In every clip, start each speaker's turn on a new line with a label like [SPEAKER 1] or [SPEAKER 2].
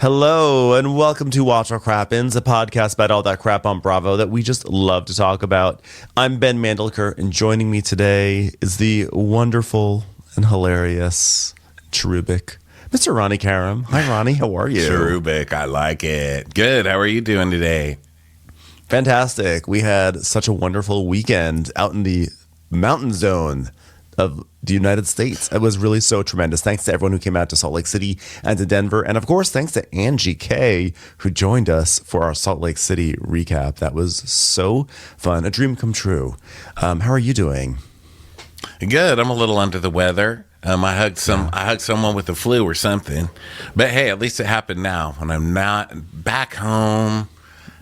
[SPEAKER 1] Hello, and welcome to Watch What Crappens, a podcast about all that crap on Bravo that we just love to talk about. I'm Ben Mandelker, and joining me today is the wonderful and hilarious, cherubic, Mr. Ronnie Karam. Hi, Ronnie. How are you?
[SPEAKER 2] Cherubic. I like it. Good. How are you doing today?
[SPEAKER 1] Fantastic. We had such a wonderful weekend out in the mountain zone of the United States. It was really so tremendous. Thanks to everyone who came out to Salt Lake City and to Denver. And of course, thanks to Angie K, who joined us for our Salt Lake City recap. That was so fun. A dream come true. How are you doing?
[SPEAKER 2] Good. I'm a little under the weather. I hugged someone with the flu or something. But hey, at least it happened now when I'm not back home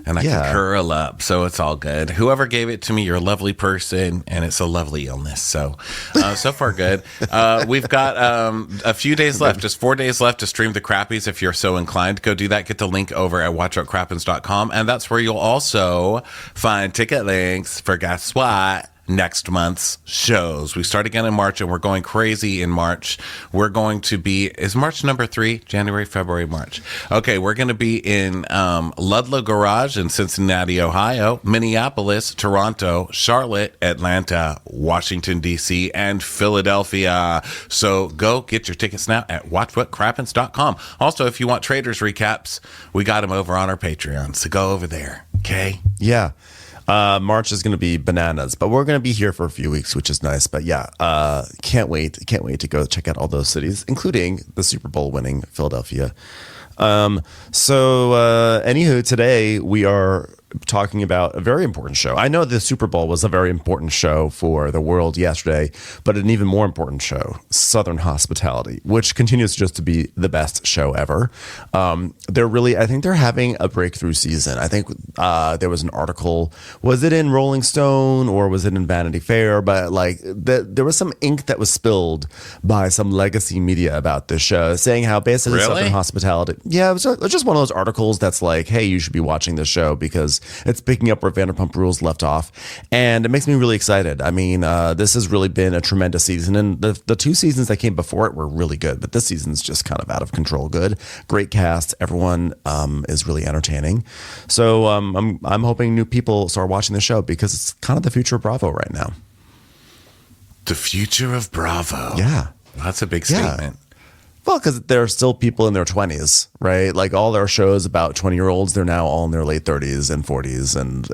[SPEAKER 2] and I can curl up. So it's all good. Whoever gave it to me, you're a lovely person, and it's a lovely illness. So far good. We've got a few days left, just 4 days left to stream the Crappies. If you're so inclined, go do that. Get the link over at watchwhatcrappens.com. And that's where you'll also find ticket links for guess what? Next month's shows. We start again in March, and we're going crazy in March. We're going to be, is March number 3? January, February, March. Okay, we're going to be in Ludlow Garage in Cincinnati, Ohio, Minneapolis, Toronto, Charlotte, Atlanta, Washington, D.C., and Philadelphia. So go get your tickets now at watchwhatcrappens.com. Also, if you want Traders recaps, we got them over on our Patreon. So go over there, okay?
[SPEAKER 1] Yeah. March is going to be bananas, but we're going to be here for a few weeks, which is nice. But yeah, can't wait to go check out all those cities, including the Super Bowl winning Philadelphia. Anywho, today we are talking about a very important show. I know the Super Bowl was a very important show for the world yesterday, but an even more important show, Southern Hospitality, which continues just to be the best show ever. I think they're having a breakthrough season. I think there was an article, was it in Rolling Stone or was it in Vanity Fair? But there was some ink that was spilled by some legacy media about this show, saying how basically Southern Hospitality. Yeah, it was just one of those articles that's like, hey, you should be watching this show because it's picking up where Vanderpump Rules left off. And it makes me really excited. I mean, this has really been a tremendous season. And the two seasons that came before it were really good. But this season's just kind of out of control good. Great cast. Everyone is really entertaining. So I'm hoping new people start watching the show because it's kind of the future of Bravo right now.
[SPEAKER 2] The future of Bravo.
[SPEAKER 1] Yeah.
[SPEAKER 2] That's a big statement.
[SPEAKER 1] Well, because there are still people in their 20s, right? Like all their shows about 20-year-olds, they're now all in their late 30s and 40s. And,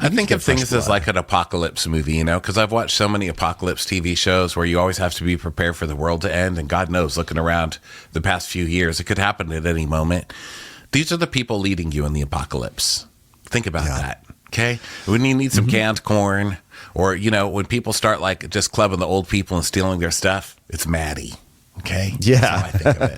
[SPEAKER 1] I
[SPEAKER 2] think of things as like an apocalypse movie, because I've watched so many apocalypse TV shows where you always have to be prepared for the world to end. And God knows, looking around the past few years, it could happen at any moment. These are the people leading you in the apocalypse. Think about that. Okay. When you need some canned corn or, when people start like just clubbing the old people and stealing their stuff, it's Maddie. Okay.
[SPEAKER 1] Yeah.
[SPEAKER 2] That's how I think of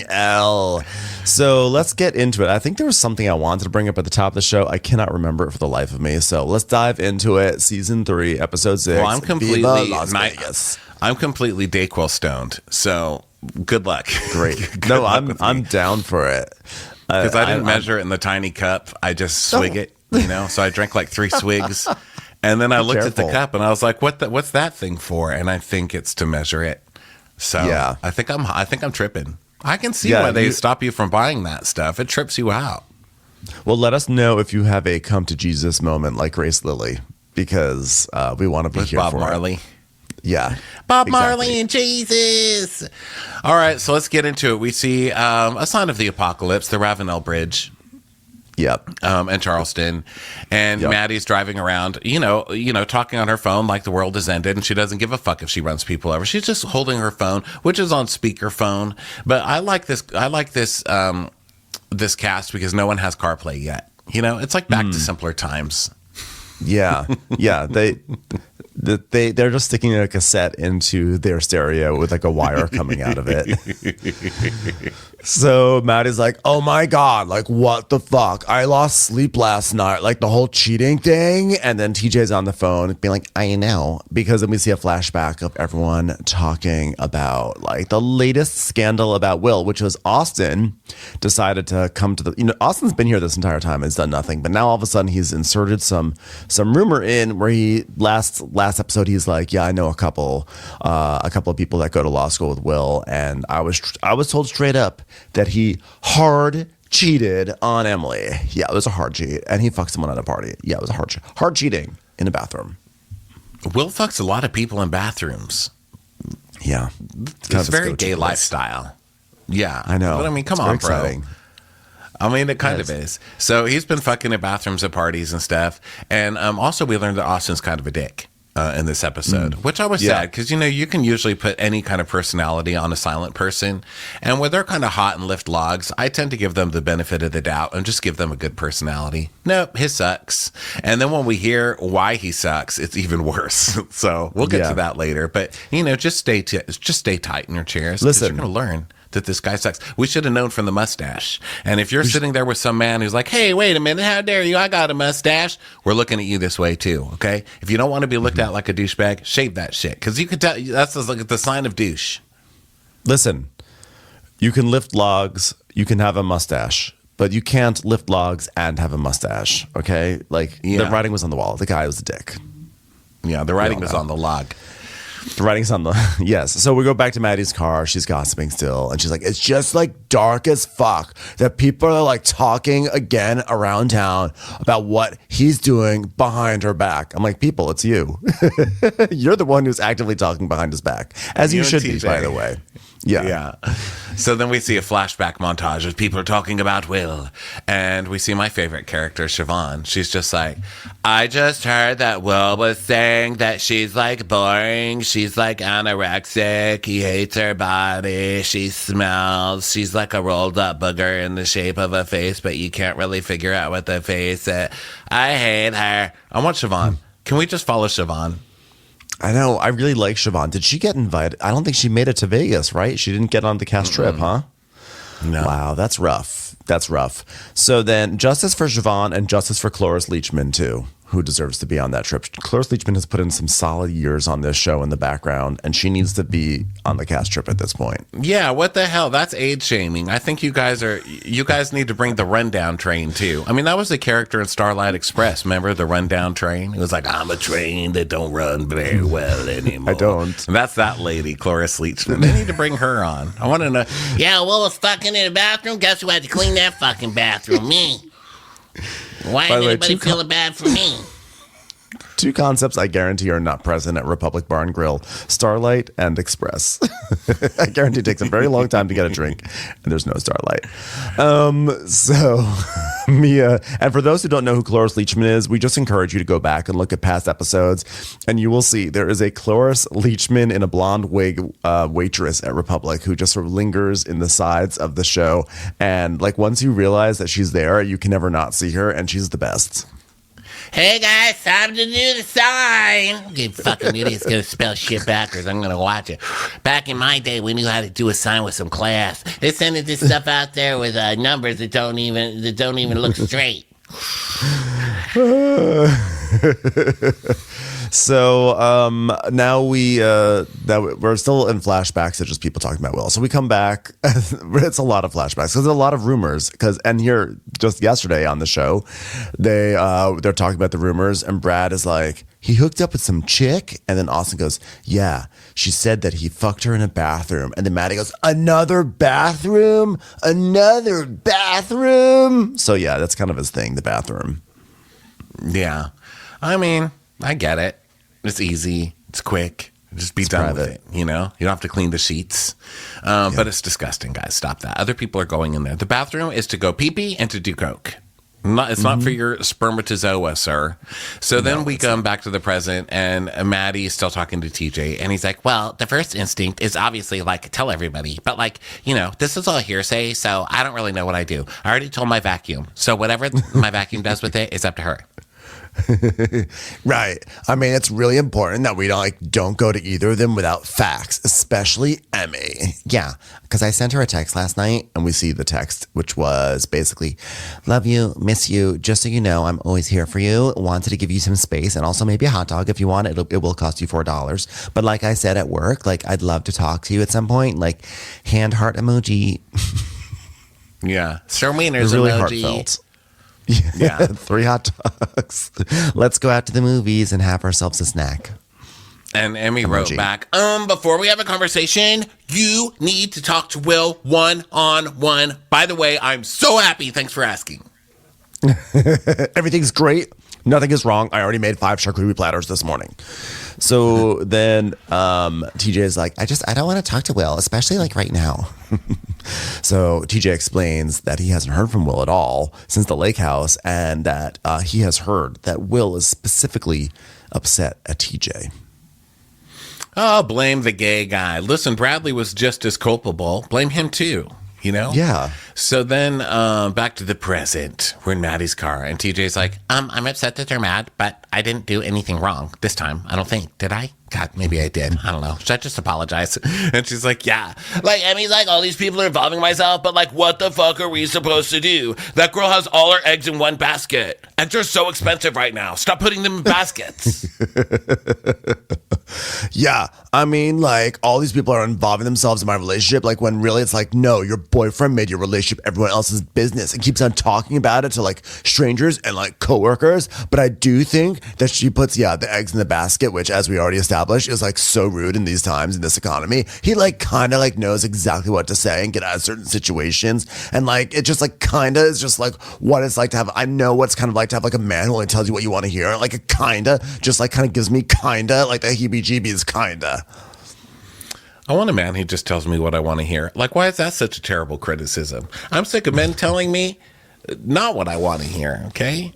[SPEAKER 2] it.
[SPEAKER 1] L. So let's get into it. I think there was something I wanted to bring up at the top of the show. I cannot remember it for the life of me. So let's dive into it. Season 3, episode 6.
[SPEAKER 2] Well, I'm completely
[SPEAKER 1] Las Vegas.
[SPEAKER 2] I'm completely Dayquil stoned. So good luck.
[SPEAKER 1] Great. No, I'm down for it.
[SPEAKER 2] Because I didn't measure it in the tiny cup. I just swig it, So I drank like 3 swigs. And then I looked at the cup and I was like, what's that thing for? And I think it's to measure it. So yeah. I think I'm tripping. I can see why they stop you from buying that stuff. It trips you out.
[SPEAKER 1] Well, let us know if you have a come to Jesus moment like Grace Lilly, because we want to be here
[SPEAKER 2] Bob
[SPEAKER 1] for
[SPEAKER 2] Marley.
[SPEAKER 1] It. Yeah.
[SPEAKER 2] Bob Marley and Jesus. All right, so let's get into it. We see a sign of the apocalypse, the Ravenel Bridge.
[SPEAKER 1] Yep.
[SPEAKER 2] And Charleston, and Maddie's driving around, talking on her phone like the world has ended, and she doesn't give a fuck if she runs people over. She's just holding her phone, which is on speakerphone. But I like this this cast because no one has CarPlay yet. It's like back to simpler times.
[SPEAKER 1] Yeah. They're just sticking a cassette into their stereo with like a wire coming out of it. So Maddie's like, oh my God, like what the fuck? I lost sleep last night, like the whole cheating thing. And then TJ's on the phone being like, I know. Because then we see a flashback of everyone talking about like the latest scandal about Will, which was Austin decided to come to the, Austin's been here this entire time and has done nothing. But now all of a sudden he's inserted some rumor in where he last episode, he's like, yeah, I know a couple of people that go to law school with Will. And I was told straight up that he hard cheated on Emily. Yeah, it was a hard cheat. And he fucked someone at a party. Yeah, it was a hard cheating in a bathroom.
[SPEAKER 2] Will fucks a lot of people in bathrooms.
[SPEAKER 1] Yeah.
[SPEAKER 2] It's a very gay lifestyle. Yeah.
[SPEAKER 1] I know.
[SPEAKER 2] But I mean, come on, bro. I mean, it kind of is. So he's been fucking in bathrooms at parties and stuff. And also we learned that Austin's kind of a dick. In this episode, which I was sad because, you can usually put any kind of personality on a silent person. And when they're kind of hot and lift logs, I tend to give them the benefit of the doubt and just give them a good personality. Nope, his sucks. And then when we hear why he sucks, it's even worse. So we'll get to that later. But, just stay tight in your chairs.
[SPEAKER 1] Listen,
[SPEAKER 2] you're going to learn that this guy sucks. We should have known from the mustache. And if you're sitting there with some man who's like, hey, wait a minute, how dare you? I got a mustache. We're looking at you this way too, okay? If you don't want to be looked at like a douchebag, shave that shit. Because you can tell that's like the sign of douche.
[SPEAKER 1] Listen, you can lift logs, you can have a mustache, but you can't lift logs and have a mustache, okay? Like, the writing was on the wall. The guy was a dick.
[SPEAKER 2] Yeah, the writing was on the log.
[SPEAKER 1] The writing's on the yes. So we go back to Maddie's car. She's gossiping still, and she's like, "It's just like dark as fuck that people are like talking again around town about what he's doing behind her back." I'm like, "People, it's you. You're the one who's actively talking behind his back, as you should be, by the way." Yeah.
[SPEAKER 2] So then we see a flashback montage of people talking about Will. And we see my favorite character, Siobhan. She's just like, I just heard that Will was saying that she's like boring. She's like anorexic. He hates her body. She smells. She's like a rolled up booger in the shape of a face, but you can't really figure out what the face is. I hate her. I want Siobhan. Can we just follow Siobhan?
[SPEAKER 1] I know. I really like Siobhan. Did she get invited? I don't think she made it to Vegas, right? She didn't get on the cast trip, huh?
[SPEAKER 2] No.
[SPEAKER 1] Wow, that's rough. That's rough. So then justice for Siobhan and justice for Cloris Leachman, too, who deserves to be on that trip. Cloris Leachman has put in some solid years on this show in the background, and she needs to be on the cast trip at this point.
[SPEAKER 2] Yeah, what the hell? That's age shaming. I think you guys need to bring the rundown train, too. I mean, that was the character in Starlight Express. Remember the rundown train? It was like, I'm a train that don't run very well anymore.
[SPEAKER 1] I don't.
[SPEAKER 2] And that's that lady, Cloris Leachman. They need to bring her on. I want to know. Yeah, Will was fucking in the bathroom. Guess who had to clean that fucking bathroom? Me. Why did anybody feel bad for me?
[SPEAKER 1] Two concepts I guarantee are not present at Republic Bar and Grill: Starlight and Express. I guarantee it takes a very long time to get a drink, and there's no Starlight. So, Mia, and for those who don't know who Cloris Leachman is, we just encourage you to go back and look at past episodes, and you will see there is a Cloris Leachman in a blonde wig waitress at Republic who just sort of lingers in the sides of the show, and like once you realize that she's there, you can never not see her, and she's the best.
[SPEAKER 2] Hey guys, time to do the sign. You fucking idiot's gonna spell shit backwards. I'm gonna watch it. Back in my day, we knew how to do a sign with some class. They're sending this stuff out there with numbers that don't even look straight.
[SPEAKER 1] So now we're still in flashbacks of just people talking about Will. So we come back. It's a lot of flashbacks because there's a lot of rumors. And here just yesterday on the show, they're talking about the rumors, and Brad is like, he hooked up with some chick, and then Austin goes, yeah, she said that he fucked her in a bathroom, and then Maddie goes, another bathroom. So yeah, that's kind of his thing, the bathroom.
[SPEAKER 2] Yeah, I mean, I get it. It's easy. It's quick. Just be done with it. You don't have to clean the sheets. But it's disgusting, guys. Stop that. Other people are going in there. The bathroom is to go pee-pee and to do coke. It's not for your spermatozoa, sir. So then we come back to the present, and Maddie's still talking to TJ, and he's like, well, the first instinct is obviously, like, tell everybody. But, like, this is all hearsay, so I don't really know what I do. I already told my vacuum. So whatever my vacuum does with it is up to her.
[SPEAKER 1] Right. I mean, it's really important that we don't go to either of them without facts, especially Emmy. Yeah, because I sent her a text last night, and we see the text, which was basically, love you, miss you. Just so you know, I'm always here for you. Wanted to give you some space, and also maybe a hot dog if you want. It will cost you $4. But like I said at work, I'd love to talk to you at some point. Hand heart emoji.
[SPEAKER 2] Yeah. Sir Wiener's
[SPEAKER 1] really
[SPEAKER 2] emoji.
[SPEAKER 1] Heartfelt.
[SPEAKER 2] Yeah.
[SPEAKER 1] 3 hot dogs. Let's go out to the movies and have ourselves a snack.
[SPEAKER 2] And Emmy wrote back, before we have a conversation, you need to talk to Will one-on-one. By the way, I'm so happy. Thanks for asking.
[SPEAKER 1] Everything's great. Nothing is wrong. I already made 5 charcuterie platters this morning. So then TJ is like, I don't want to talk to Will, especially right now. So TJ explains that he hasn't heard from Will at all since the lake house, and that he has heard that Will is specifically upset at TJ.
[SPEAKER 2] Oh, blame the gay guy. Listen, Bradley was just as culpable. Blame him too.
[SPEAKER 1] Yeah.
[SPEAKER 2] So then back to the present. We're in Maddie's car, and TJ's like, I'm upset that they're mad, but I didn't do anything wrong this time. I don't think. Did I? God, maybe I did. I don't know. Should I just apologize? And she's like, yeah. Emmy's like, all these people are involving myself, but what the fuck are we supposed to do? That girl has all her eggs in one basket. Eggs are so expensive right now. Stop putting them in baskets.
[SPEAKER 1] Yeah. I mean, all these people are involving themselves in my relationship. When really it's no, your boyfriend made your relationship everyone else's business and keeps on talking about it to strangers and coworkers. But I do think that she puts, the eggs in the basket, which, as we already established, is so rude in these times, in this economy. He kind of knows exactly what to say and get out of certain situations. And it just kind of is just what it's like to have, I know what's kind of like to have a man who only tells you what you want to hear. It kind of just kind of gives me kind of the heebie-jeebies kind of.
[SPEAKER 2] I want a man who just tells me what I want to hear. Why is that such a terrible criticism? I'm sick of men telling me not what I want to hear, okay?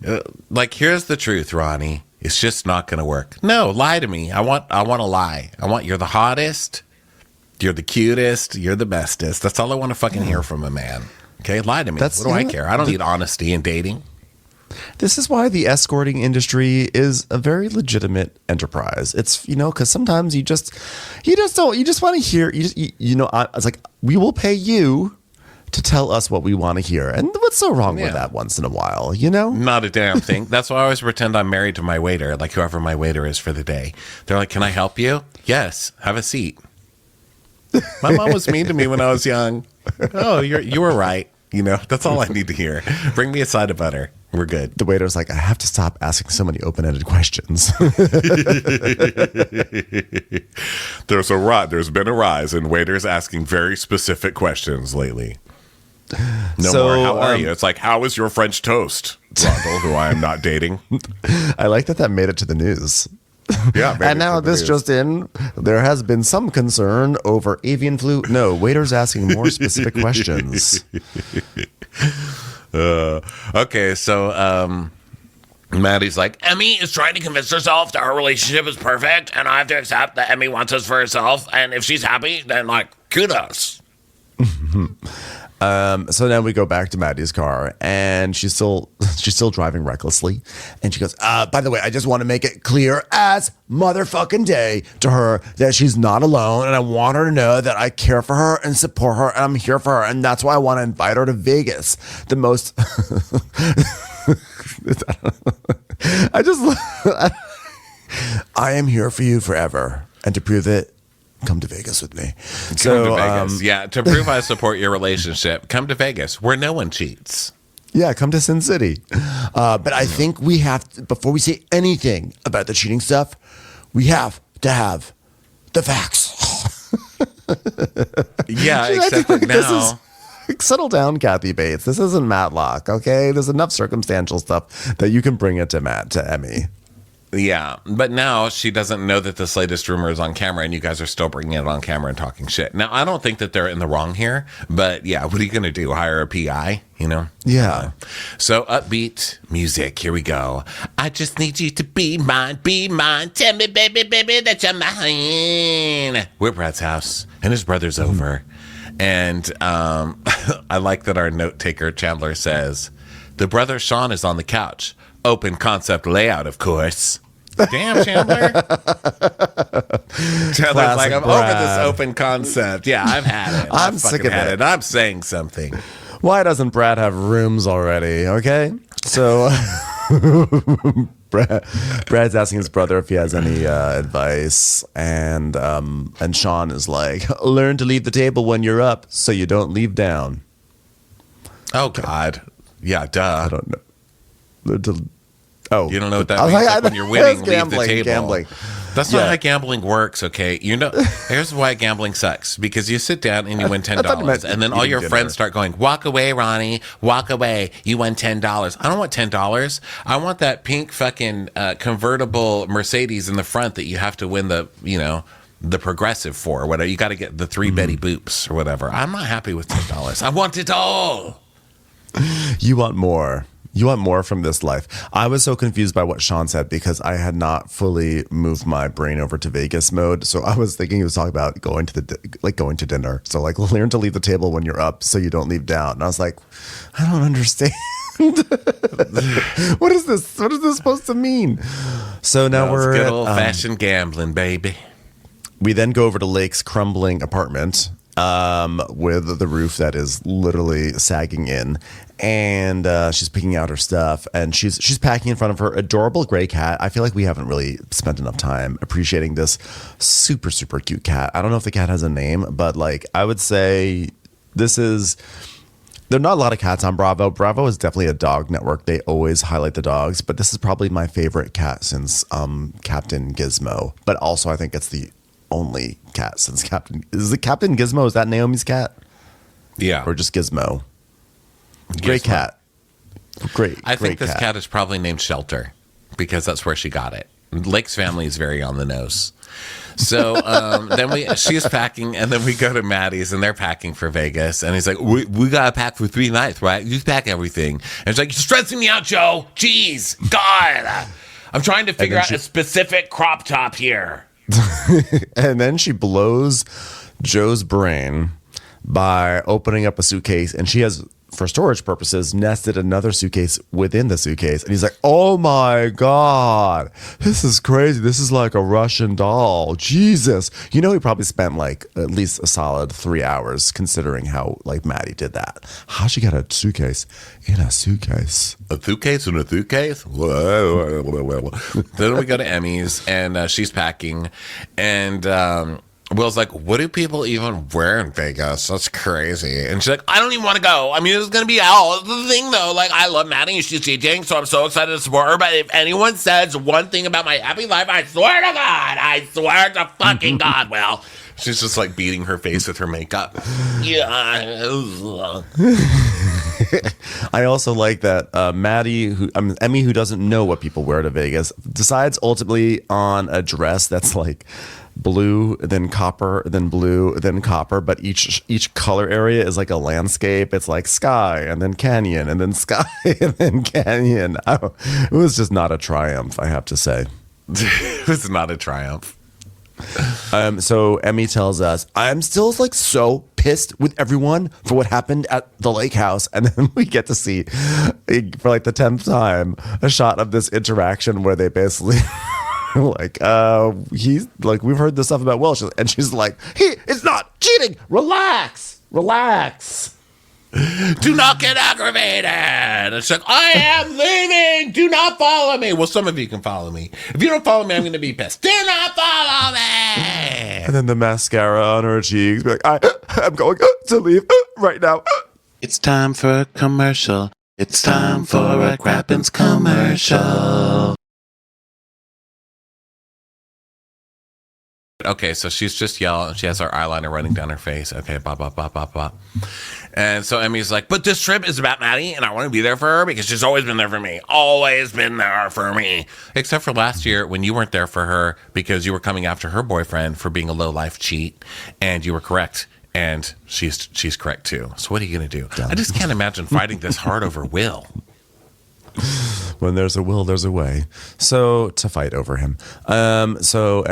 [SPEAKER 2] Here's the truth, Ronnie. It's just not going to work. No, lie to me. I want to lie. You're the hottest, you're the cutest, you're the bestest. That's all I want to fucking hear from a man. Okay, lie to me. What do I care? I don't need honesty in dating.
[SPEAKER 1] This is why the escorting industry is a very legitimate enterprise. It's, because sometimes you just want to hear, it's we will pay you to tell us what we want to hear. And what's so wrong with that once in a while,
[SPEAKER 2] Not a damn thing. That's why I always pretend I'm married to my waiter, whoever my waiter is for the day. They're like, can I help you? Yes, have a seat. My mom was mean to me when I was young. Oh, you were right. That's all I need to hear. Bring me a side of butter. We're good.
[SPEAKER 1] The waiter's like, I have to stop asking so many open-ended questions.
[SPEAKER 2] There's been a rise in waiters asking very specific questions lately. No more, how are you? It's how is your French toast, Rondell, who I am not dating?
[SPEAKER 1] I like that made it to the news.
[SPEAKER 2] Yeah.
[SPEAKER 1] And now this just in, there has been some concern over avian flu. No, waiters asking more specific questions.
[SPEAKER 2] Okay, so Maddie's like, Emmy is trying to convince herself that her relationship is perfect, and I have to accept that Emmy wants us for herself, and if she's happy, then kudos.
[SPEAKER 1] So now we go back to Maddie's car, and she's still driving recklessly. And she goes, by the way, I just want to make it clear as motherfucking day to her that she's not alone. And I want her to know that I care for her and support her, and I'm here for her. And that's why I want to invite her to Vegas. The most, I am here for you forever. And to prove it, come to Vegas with me.
[SPEAKER 2] Come to Vegas. Yeah, to prove I support your relationship, come to Vegas where no one cheats.
[SPEAKER 1] Yeah, come to Sin City. But I think we have to, before we say anything about the cheating stuff, we have to have the facts.
[SPEAKER 2] Yeah, except that now.
[SPEAKER 1] Settle down, Kathy Bates. This isn't Matlock, okay? There's enough circumstantial stuff that you can bring it to Emmy.
[SPEAKER 2] Yeah, but now she doesn't know that this latest rumor is on camera, and you guys are still bringing it on camera and talking shit. Now, I don't think that they're in the wrong here, but yeah, what are you going to do? Hire a PI,
[SPEAKER 1] Yeah.
[SPEAKER 2] So upbeat music. Here we go. I just need you to be mine, be mine. Tell me, baby, that you're mine. We're at Brad's house, and his brother's over. And I like that our note taker, Chandler, says, the brother Sean is on the couch. open concept layout, of course. Damn, Chandler. Chandler's like, I'm over this open concept. Yeah, I've had it.
[SPEAKER 1] I'm sick of it.
[SPEAKER 2] I'm saying something.
[SPEAKER 1] Why doesn't Brad have rooms already? Okay. So Brad's asking his brother if he has any advice. And Sean is like, learn to leave the table when you're up so you don't leave down.
[SPEAKER 2] Oh, God. Yeah, duh.
[SPEAKER 1] I don't know.
[SPEAKER 2] You don't know what that means? Like when you're winning, leave the table.
[SPEAKER 1] Gambling.
[SPEAKER 2] That's not how gambling works, okay? Here's why gambling sucks. Because you sit down and you win $10, and then all your friends start going, walk away, Ronnie, walk away. You won $10. I don't want $10. I want that pink fucking convertible Mercedes in the front that you have to win the progressive for, or whatever. You got to get the 3 Betty Boops or whatever. I'm not happy with $10. I want it all.
[SPEAKER 1] You want more. You want more from this life. I was so confused by what Sean said because I had not fully moved my brain over to Vegas mode. So I was thinking he was talking about going to dinner. So like learn to leave the table when you're up so you don't leave down. And I was like, I don't understand. What is this? What is this supposed to mean? So now we're
[SPEAKER 2] good old fashioned gambling, baby.
[SPEAKER 1] We then go over to Lake's crumbling apartment with the roof that is literally sagging in, and she's picking out her stuff, and she's packing in front of her adorable gray cat. I feel like we haven't really spent enough time appreciating this super, super cute cat. I don't know if the cat has a name, but like I would say there are not a lot of cats on Bravo. Bravo is definitely a dog network. They always highlight the dogs, but this is probably my favorite cat since Captain Gizmo. But also I think it's the only cat since Captain Gizmo. Is that Naomi's cat?
[SPEAKER 2] Yeah.
[SPEAKER 1] Or just Gizmo? Great cat. Great.
[SPEAKER 2] I think this cat is probably named Shelter because that's where she got it. Lake's family is very on the nose. So then she's packing, and then we go to Maddie's, and they're packing for Vegas. And he's like, we got to pack for 3 nights, right? You pack everything. And she's like, you're stressing me out, Joe. Jeez. God. I'm trying to figure out a specific crop top here.
[SPEAKER 1] And then she blows Joe's brain by opening up a suitcase, and she has, for storage purposes, nested another suitcase within the suitcase. And he's like, oh my God, this is crazy. This is like a Russian doll. Jesus. He probably spent like at least a solid 3 hours considering how like Maddie did that. How'd she get a suitcase in a suitcase?
[SPEAKER 2] A suitcase in a suitcase? Then we go to Emmy's, and she's packing, and Will's like, what do people even wear in Vegas? That's crazy. And she's like, I don't even want to go. I mean, it's going to be hell. The thing, though, like, I love Maddie, and she's teaching, so I'm so excited to support her. But if anyone says one thing about my happy life, I swear to God, I swear to fucking God, Will. She's just, like, beating her face with her makeup. Yeah.
[SPEAKER 1] I also like that Emmy, who doesn't know what people wear to Vegas, decides ultimately on a dress that's like blue, then copper, then blue, then copper, but each color area is like a landscape. It's like sky, and then canyon, and then sky, and then canyon. It was just not a triumph, I have to say.
[SPEAKER 2] It was not a triumph.
[SPEAKER 1] So Emmy tells us, I'm still like so pissed with everyone for what happened at the lake house. And then we get to see, for like the 10th time, a shot of this interaction where they basically like, he's like, we've heard this stuff about Will. And she's like, he is not cheating. Relax.
[SPEAKER 2] Do not get aggravated. It's like, I am leaving. Do not follow me. Well, some of you can follow me. If you don't follow me, I'm going to be pissed. Do not follow me.
[SPEAKER 1] And then the mascara on her cheeks. Be like, I'm going to leave right now.
[SPEAKER 3] It's time for a commercial. It's time for a Crappens commercial.
[SPEAKER 2] Okay, so she's just yelling. She has her eyeliner running down her face. Okay, bop, bop, bop, bop, bop. And so Emmy's like, but this trip is about Maddie, and I want to be there for her because she's always been there for me. Always been there for me. Except for last year when you weren't there for her because you were coming after her boyfriend for being a low-life cheat, and you were correct. And she's correct, too. So what are you going to do? I just can't imagine fighting this hard over Will.
[SPEAKER 1] When there's a will, there's a way. So to fight over him. So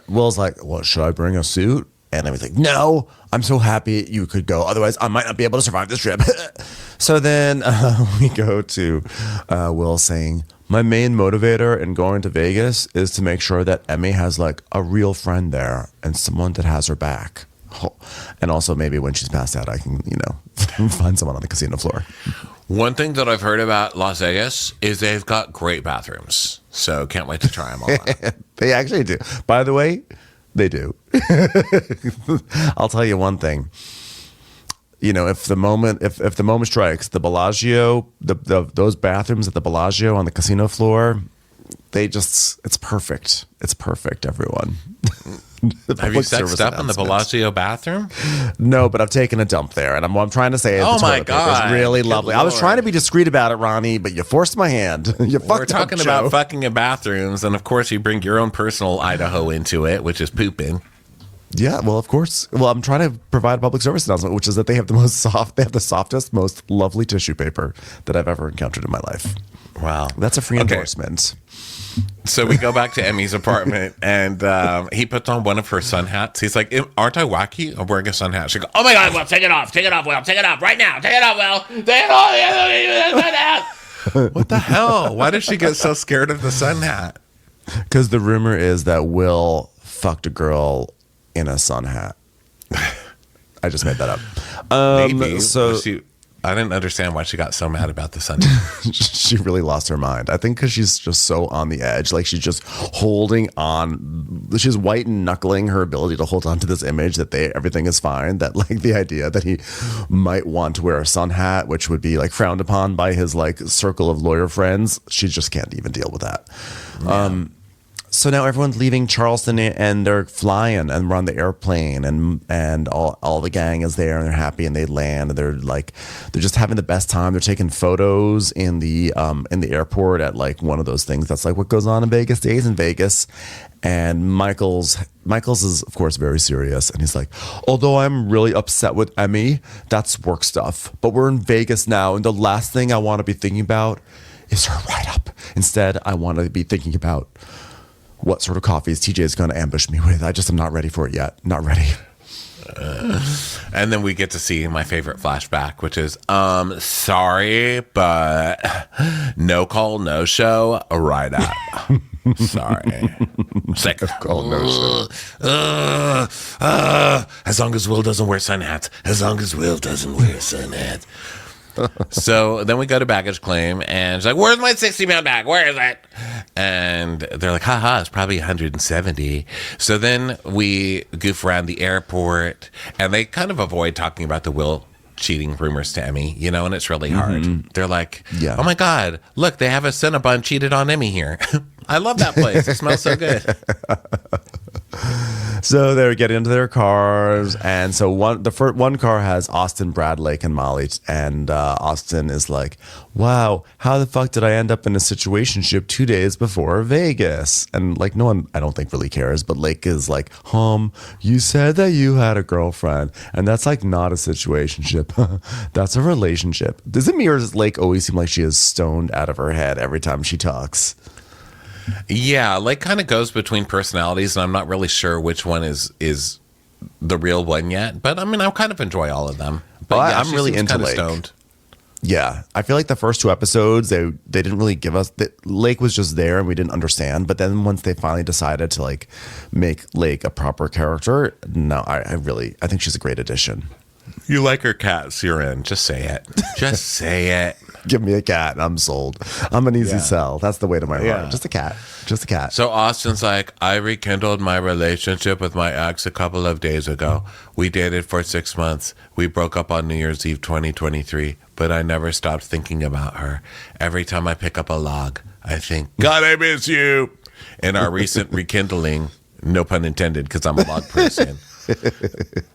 [SPEAKER 1] Will's like, well, should I bring a suit? And Emmy's like, no, I'm so happy you could go. Otherwise, I might not be able to survive this trip. So then we go to Will saying, My main motivator in going to Vegas is to make sure that Emmy has like a real friend there and someone that has her back. And also maybe when she's passed out, I can, find someone on the casino floor.
[SPEAKER 2] One thing that I've heard about Las Vegas is they've got great bathrooms. So can't wait to try them all out.
[SPEAKER 1] They actually do. By the way, they do. I'll tell you one thing. If the moment strikes, the Bellagio, those bathrooms at the Bellagio on the casino floor, it's perfect. It's perfect, everyone.
[SPEAKER 2] Have you sexed up in the Bellagio bathroom?
[SPEAKER 1] No, but I've taken a dump there, and I'm trying to say
[SPEAKER 2] oh my God,
[SPEAKER 1] it's really lovely.
[SPEAKER 2] Lord.
[SPEAKER 1] I was trying to be discreet about it, Ronnie, but you forced my hand.
[SPEAKER 2] We're talking about fucking in bathrooms, and of course you bring your own personal Idaho into it, which is pooping.
[SPEAKER 1] Yeah, well, of course. Well, I'm trying to provide a public service announcement, which is that they have the softest, most lovely tissue paper that I've ever encountered in my life.
[SPEAKER 2] Wow.
[SPEAKER 1] That's a free endorsement.
[SPEAKER 2] So we go back to Emmy's apartment, and he puts on one of her sun hats. He's like, aren't I wacky? I'm wearing a sun hat. She goes, oh my God, Will, take it off, Will, take it off right now. Take it off, Will. Take it off. What the hell? Why did she get so scared of the sun hat?
[SPEAKER 1] Because the rumor is that Will fucked a girl in a sun hat. I just made that up.
[SPEAKER 2] Maybe. So I didn't understand why she got so mad about the sun hat.
[SPEAKER 1] She really lost her mind. I think because she's just so on the edge. Like she's just holding on. She's white and knuckling her ability to hold on to this image that everything is fine. That like the idea that he might want to wear a sun hat, which would be like frowned upon by his like circle of lawyer friends. She just can't even deal with that. Yeah. So now everyone's leaving Charleston and they're flying and we're on the airplane and all the gang is there and they're happy and they land and they're just having the best time. They're taking photos in the airport at like one of those things that's like what goes on in Vegas stays in Vegas. And Michael's is of course very serious and he's like, although I'm really upset with Emmy, that's work stuff. But we're in Vegas now and the last thing I want to be thinking about is her write-up. Instead, I want to be thinking about what sort of coffees TJ is going to ambush me with. I just am not ready for it yet. Not ready.
[SPEAKER 2] And then we get to see my favorite flashback, which is, sorry, but no call, no show, right up. Sorry. Second call, no show. As long as Will doesn't wear sun hats. As long as Will doesn't wear sun hats. So then we go to baggage claim and she's like, where's my 60-pound bag? Where is it? And they're like, haha, it's probably 170. So then we goof around the airport and they kind of avoid talking about the Will cheating rumors to Emmy, and it's really hard. Mm-hmm. They're like, oh my God, look, they have a Cinnabon cheated on Emmy here. I love that place. It smells so good.
[SPEAKER 1] So they're getting into their cars, and so one car has Austin, Brad, Lake, and Molly, and Austin is like, "Wow, how the fuck did I end up in a situationship 2 days before Vegas?" And like, no one, I don't think really cares, but Lake is like, you said that you had a girlfriend, and that's like not a situationship, that's a relationship." Does it me or does Lake always seem like she is stoned out of her head every time she talks?
[SPEAKER 2] Yeah, Lake kind of goes between personalities, and I'm not really sure which one is the real one yet. But I mean, I kind of enjoy all of them. But
[SPEAKER 1] yeah, I'm really into Lake.
[SPEAKER 2] Stoned.
[SPEAKER 1] Yeah, I feel like the first two episodes they didn't really give us that. Lake was just there and we didn't understand. But then once they finally decided to like make Lake a proper character, no, I think she's a great addition.
[SPEAKER 2] You like her cats, you're in. Just say it. Just say it.
[SPEAKER 1] Give me a cat and I'm sold. I'm an easy sell. That's the way to my heart. Just a cat. Just a cat.
[SPEAKER 2] So Austin's like, I rekindled my relationship with my ex a couple of days ago. We dated for 6 months. We broke up on New Year's Eve 2023, but I never stopped thinking about her. Every time I pick up a log, I think, God, I miss you. In our recent rekindling, no pun intended, because I'm a log person.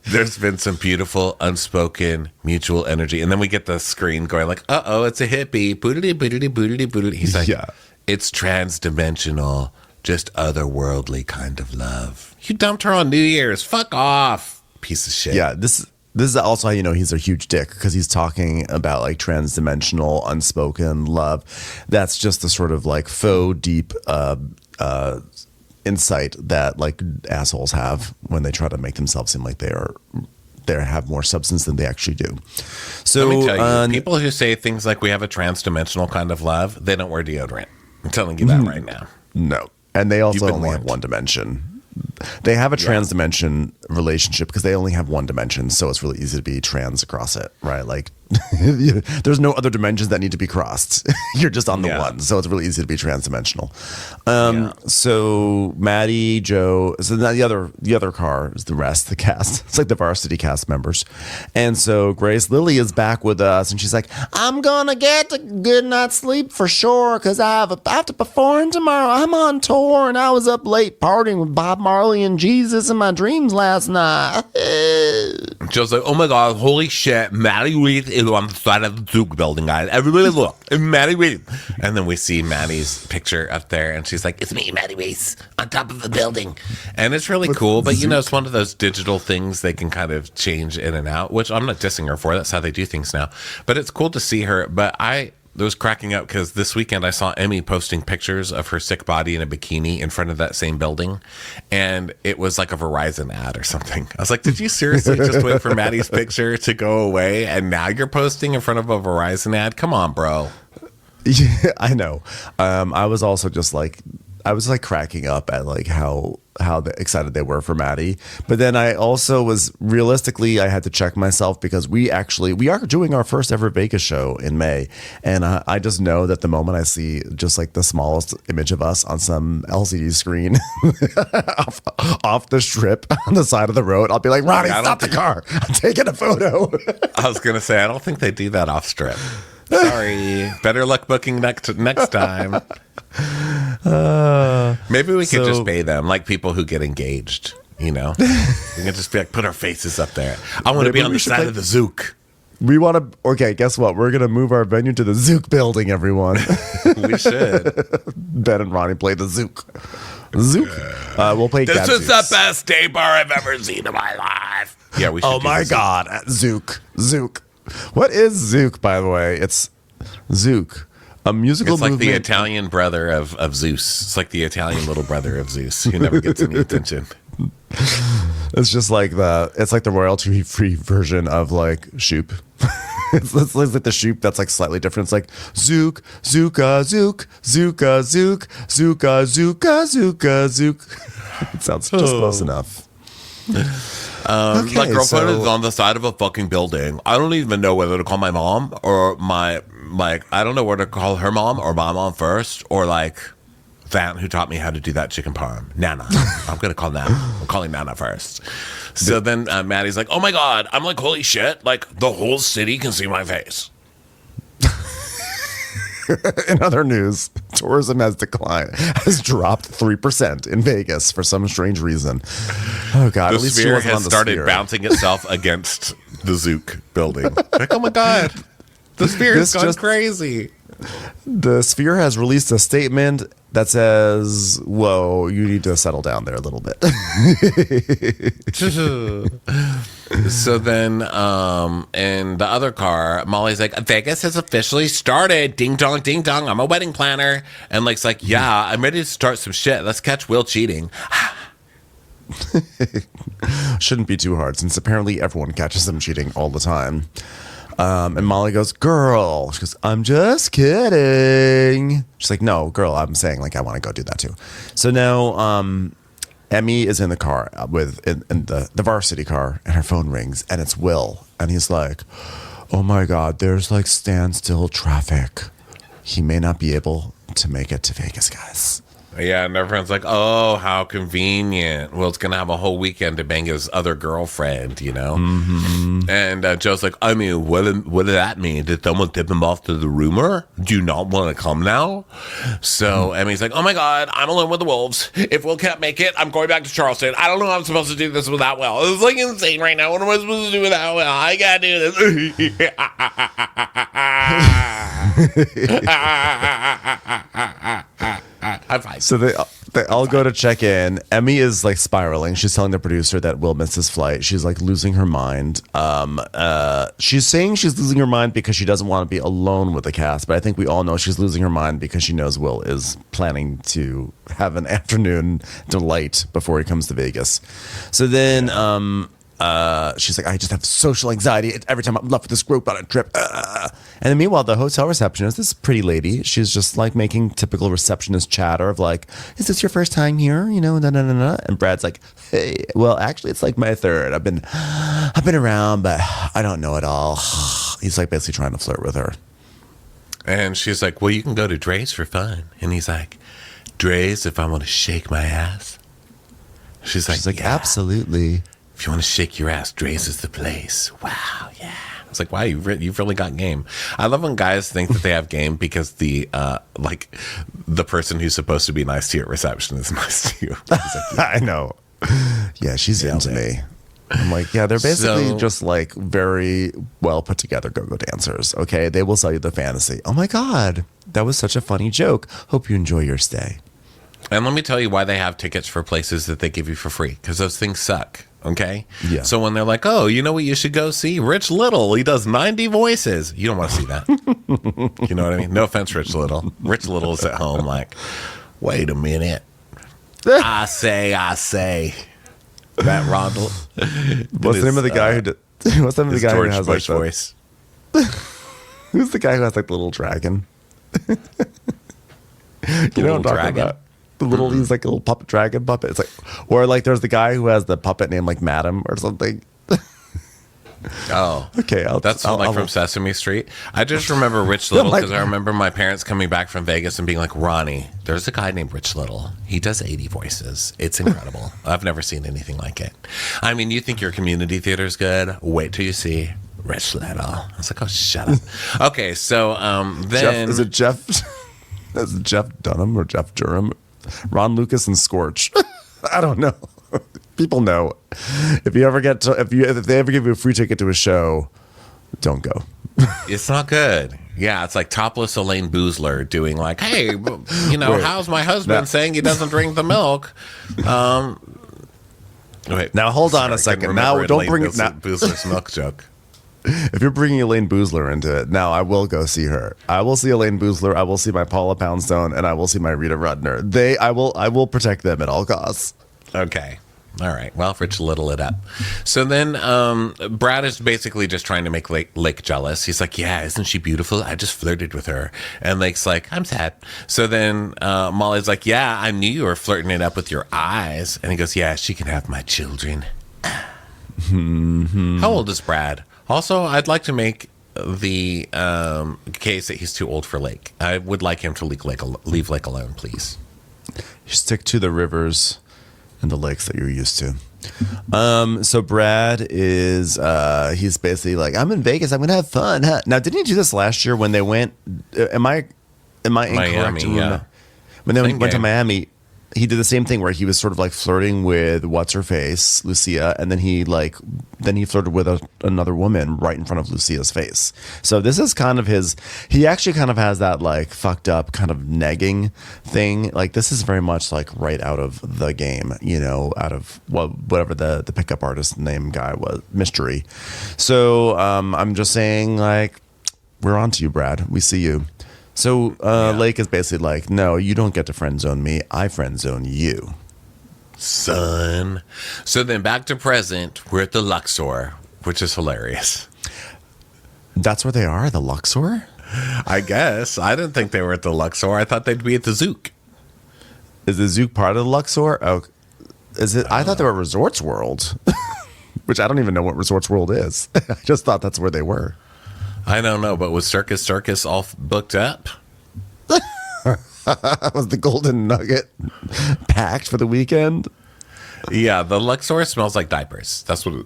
[SPEAKER 2] There's been some beautiful unspoken mutual energy, and then we get the screen going like, uh-oh, it's a hippie, boodity boodity boodity boodity. He's like, it's trans-dimensional, just otherworldly kind of love. You dumped her on New Year's, fuck off, piece of shit.
[SPEAKER 1] Yeah, this is also how you know he's a huge dick, because he's talking about like trans-dimensional unspoken love. That's just the sort of like faux deep insight that like assholes have when they try to make themselves seem like they have more substance than they actually do. So
[SPEAKER 2] let me tell you, people who say things like we have a trans-dimensional kind of love, they don't wear deodorant. I'm telling you that right now.
[SPEAKER 1] No. And they also
[SPEAKER 2] You've been
[SPEAKER 1] only have
[SPEAKER 2] warned.
[SPEAKER 1] one dimension. They have a trans-dimension relationship because they only have one dimension, so it's really easy to be trans across it, right? Like, there's no other dimensions that need to be crossed. You're just on the one, so it's really easy to be trans-dimensional. So Maddie, Joe, so now the other car is the rest, the cast. It's like the varsity cast members. And so Grace Lily is back with us, and she's like, I'm gonna get a good night's sleep for sure because I have to perform tomorrow. I'm on tour, and I was up late partying with Bob Marley and Jesus in my dreams last night.
[SPEAKER 2] Joe's like, oh my God, holy shit, Maddie Reed is on the side of the Duke building, guys. Everybody look, it's Maddie Reed. And then we see Maddie's picture up there, and she's like, it's me, Maddie Reed, on top of the building. And it's really cool, but it's one of those digital things they can kind of change in and out, which I'm not dissing her for. That's how they do things now. But it's cool to see her. But I was cracking up because this weekend I saw Emmy posting pictures of her sick body in a bikini in front of that same building, and it was like a Verizon ad or something. I was like, did you seriously just wait for Maddie's picture to go away and now you're posting in front of a Verizon ad? Come on, bro.
[SPEAKER 1] Yeah, I know. I was also just like, I was like cracking up at like how excited they were for Maddie. But then I also was realistically, I had to check myself because we are doing our first ever Vegas show in May. And I just know that the moment I see just like the smallest image of us on some LCD screen off the strip on the side of the road, I'll be like, Ronnie, stop the car. I'm taking a photo.
[SPEAKER 2] I was going to say, I don't think they do that off strip. Sorry. Better luck booking next time. Maybe we could just pay them like people who get engaged, We can just be like, put our faces up there. I want to be on the side of the Zook.
[SPEAKER 1] We want to. Okay, guess what? We're going to move our venue to the Zook building, everyone.
[SPEAKER 2] We should.
[SPEAKER 1] Ben and Ronnie play the Zook. Zook. We'll play
[SPEAKER 2] This
[SPEAKER 1] Gadzooks.
[SPEAKER 2] is the best day bar I've ever seen in my life. Yeah, we should.
[SPEAKER 1] Oh my God. Zook. Zook. What is Zook, by the way? It's Zook. A musical
[SPEAKER 2] It's like
[SPEAKER 1] movement.
[SPEAKER 2] the Italian brother of Zeus. It's like the Italian little brother of Zeus who never gets any attention.
[SPEAKER 1] It's just like the royalty-free version of like Shoop. it's like the Shoop that's like slightly different. It's like Zook, Zooka, Zook, Zooka, Zook, Zooka, Zooka, Zooka, Zook. It sounds just close enough.
[SPEAKER 2] My girlfriend is on the side of a fucking building. I don't even know whether to call my mom or I don't know whether to call her mom or my mom first, or like Van, who taught me how to do that chicken parm. Nana. I'm going to call Nana. I'm calling Nana first. So then Maddie's like, oh my God. I'm like, holy shit. Like the whole city can see my face.
[SPEAKER 1] In other news, tourism has dropped 3% in Vegas for some strange reason. Oh God!
[SPEAKER 2] The
[SPEAKER 1] at least she
[SPEAKER 2] Sphere
[SPEAKER 1] wasn't
[SPEAKER 2] has
[SPEAKER 1] on the
[SPEAKER 2] started
[SPEAKER 1] Sphere.
[SPEAKER 2] bouncing itself against the Zook building. Like, oh my God, the Sphere has gone crazy.
[SPEAKER 1] The Sphere has released a statement that says, "Whoa, you need to settle down there a little bit."
[SPEAKER 2] So then, in the other car, Molly's like, Vegas has officially started. Ding dong, ding dong. I'm a wedding planner. And Lake's like, yeah, I'm ready to start some shit. Let's catch Will cheating.
[SPEAKER 1] Shouldn't be too hard since apparently everyone catches them cheating all the time. And Molly goes, girl. She goes, I'm just kidding. She's like, no, girl, I'm saying like I want to go do that too. So now Emmy is in the car in the varsity car, and her phone rings, and it's Will. And he's like, oh my God, there's like standstill traffic. He may not be able to make it to Vegas, guys.
[SPEAKER 2] Yeah, and everyone's like, oh, how convenient. Will's going to have a whole weekend to bang his other girlfriend,
[SPEAKER 1] Mm-hmm.
[SPEAKER 2] And Joe's like, I mean, what did that mean? Did someone tip him off to the rumor? Do you not want to come now? So Emmy's like, oh my God, I'm alone with the wolves. If Will can't make it, I'm going back to Charleston. I don't know how I'm supposed to do this without Will. It's like insane right now. What am I supposed to do without Will? I got to do this. High five.
[SPEAKER 1] So they all go to check in. Emmy is like spiraling. She's telling the producer that Will missed his flight. She's like losing her mind. She's saying she's losing her mind because she doesn't want to be alone with the cast. But I think we all know she's losing her mind because she knows Will is planning to have an afternoon delight before he comes to Vegas. So then she's like, I just have social anxiety every time I'm left with this group on a trip. And then meanwhile, the hotel receptionist, this pretty lady, she's just like making typical receptionist chatter of like, is this your first time here? You know, and Brad's like, hey, well, actually, it's like my third. I've been around, but I don't know it all. He's like basically trying to flirt with her.
[SPEAKER 2] And she's like, well, you can go to Dre's for fun. And he's like, Dre's if I want to shake my ass? She's like,
[SPEAKER 1] yeah. Absolutely.
[SPEAKER 2] If you want to shake your ass, Dre's is the place. Wow, yeah. It's like, wow, you've really got game. I love when guys think that they have game because the person who's supposed to be nice to you at reception is nice to you. Like, yeah.
[SPEAKER 1] I know. Yeah, she's into me. I'm like, yeah, they're basically just like very well put together go-go dancers. Okay, they will sell you the fantasy. Oh my God, that was such a funny joke. Hope you enjoy your stay.
[SPEAKER 2] And let me tell you why they have tickets for places that they give you for free, because those things suck. Okay.
[SPEAKER 1] Yeah.
[SPEAKER 2] So when they're like, oh, you know what you should go see? Rich Little. He does 90 voices. You don't want to see that. You know what I mean? No offense, Rich Little. Rich Little is at home like, wait a minute. I say. Matt Rondell.
[SPEAKER 1] What's the name of the guy what's the name of the guy
[SPEAKER 2] George
[SPEAKER 1] who has
[SPEAKER 2] Bush
[SPEAKER 1] like
[SPEAKER 2] voice?
[SPEAKER 1] Who's the guy who has like the little dragon? You know what I'm talking about? The little, he's like a little puppet dragon puppet. It's like, or like there's the guy who has the puppet named like Madam or something.
[SPEAKER 2] Oh,
[SPEAKER 1] okay.
[SPEAKER 2] That's from Sesame Street. I just remember Rich Little because I remember my parents coming back from Vegas and being like, Ronnie, there's a guy named Rich Little. He does 80 voices. It's incredible. I've never seen anything like it. I mean, you think your community theater is good? Wait till you see Rich Little. I was like, oh, shut up. Okay, so then
[SPEAKER 1] Is it Jeff Dunham or Jeff Durham? Ron Lucas and Scorch. I don't know. People know. If they ever give you a free ticket to a show, don't go.
[SPEAKER 2] It's not good. Yeah, it's like topless Elaine Boozler doing like, hey, you know,
[SPEAKER 1] Wait,
[SPEAKER 2] how's my husband saying he doesn't drink the milk? Wait,
[SPEAKER 1] now hold on a second. Now don't bring it.
[SPEAKER 2] Boozler's milk joke.
[SPEAKER 1] If you're bringing Elaine Boozler into it, now I will go see her. I will see Elaine Boozler. I will see my Paula Poundstone, and I will see my Rita Rudner. I will protect them at all costs.
[SPEAKER 2] Okay. All right. Well, Rich Little it up. So then Brad is basically just trying to make Lake jealous. He's like, yeah, isn't she beautiful? I just flirted with her. And Lake's like, I'm sad. So then Molly's like, yeah, I knew you were flirting it up with your eyes. And he goes, yeah, she can have my children. How old is Brad? Also, I'd like to make the case that he's too old for Lake. I would like him to leave Lake alone, please.
[SPEAKER 1] You stick to the rivers and the lakes that you're used to. So Brad is he's basically like, I'm in Vegas, I'm gonna have fun. Huh? Now, didn't he do this last year when they went? Am I incorrect?
[SPEAKER 2] Miami, yeah.
[SPEAKER 1] When they went to Miami, he did the same thing where he was sort of like flirting with what's her face, Lucia, and then he flirted with another woman right in front of Lucia's face. So this is kind of he actually kind of has that like fucked up kind of negging thing. Like this is very much like right out of The Game, you know, out of whatever the pickup artist name guy was, Mystery. So I'm just saying, like, we're on to you, Brad. We see you. So Lake is basically like, no, you don't get to friend zone me. I friend zone you.
[SPEAKER 2] Son. So then back to present, we're at the Luxor, which is hilarious.
[SPEAKER 1] That's where they are, the Luxor?
[SPEAKER 2] I guess. I didn't think they were at the Luxor. I thought they'd be at the Zouk.
[SPEAKER 1] Is the Zouk part of the Luxor? Oh, is it? I thought they were Resorts World, which I don't even know what Resorts World is. I just thought that's where they were.
[SPEAKER 2] I don't know, but was Circus all booked up?
[SPEAKER 1] Was the Golden Nugget packed for the weekend?
[SPEAKER 2] Yeah, the Luxor smells like diapers. That's what it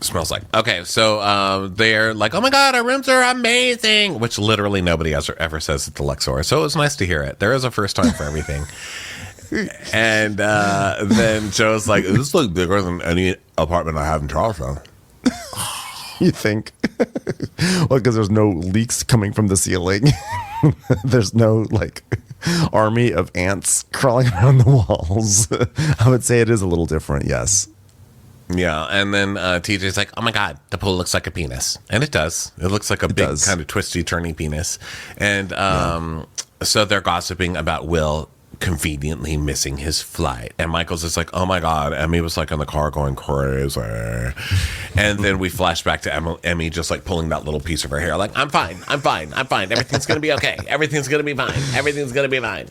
[SPEAKER 2] smells like. Okay, so they're like, oh my God, our rooms are amazing, which literally nobody ever says at the Luxor. So it was nice to hear it. There is a first time for everything. And then Joe's like, this looks bigger than any apartment I have in Charleston.
[SPEAKER 1] You think? Well, because there's no leaks coming from the ceiling. There's no like army of ants crawling around the walls. I would say it is a little different, yes.
[SPEAKER 2] Yeah, and then TJ's like, oh my God, the pool looks like a penis. And it does. It looks like a kind of twisty, turny penis. And so they're gossiping about Will conveniently missing his flight. And Michael's just like, oh my God. Emmy was like in the car going crazy. And then we flash back to Emmy just like pulling that little piece of her hair. Like, I'm fine. Everything's going to be okay. Everything's going to be fine. Everything's going to be fine.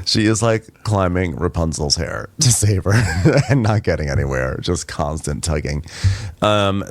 [SPEAKER 1] She is like climbing Rapunzel's hair to save her and not getting anywhere, just constant tugging.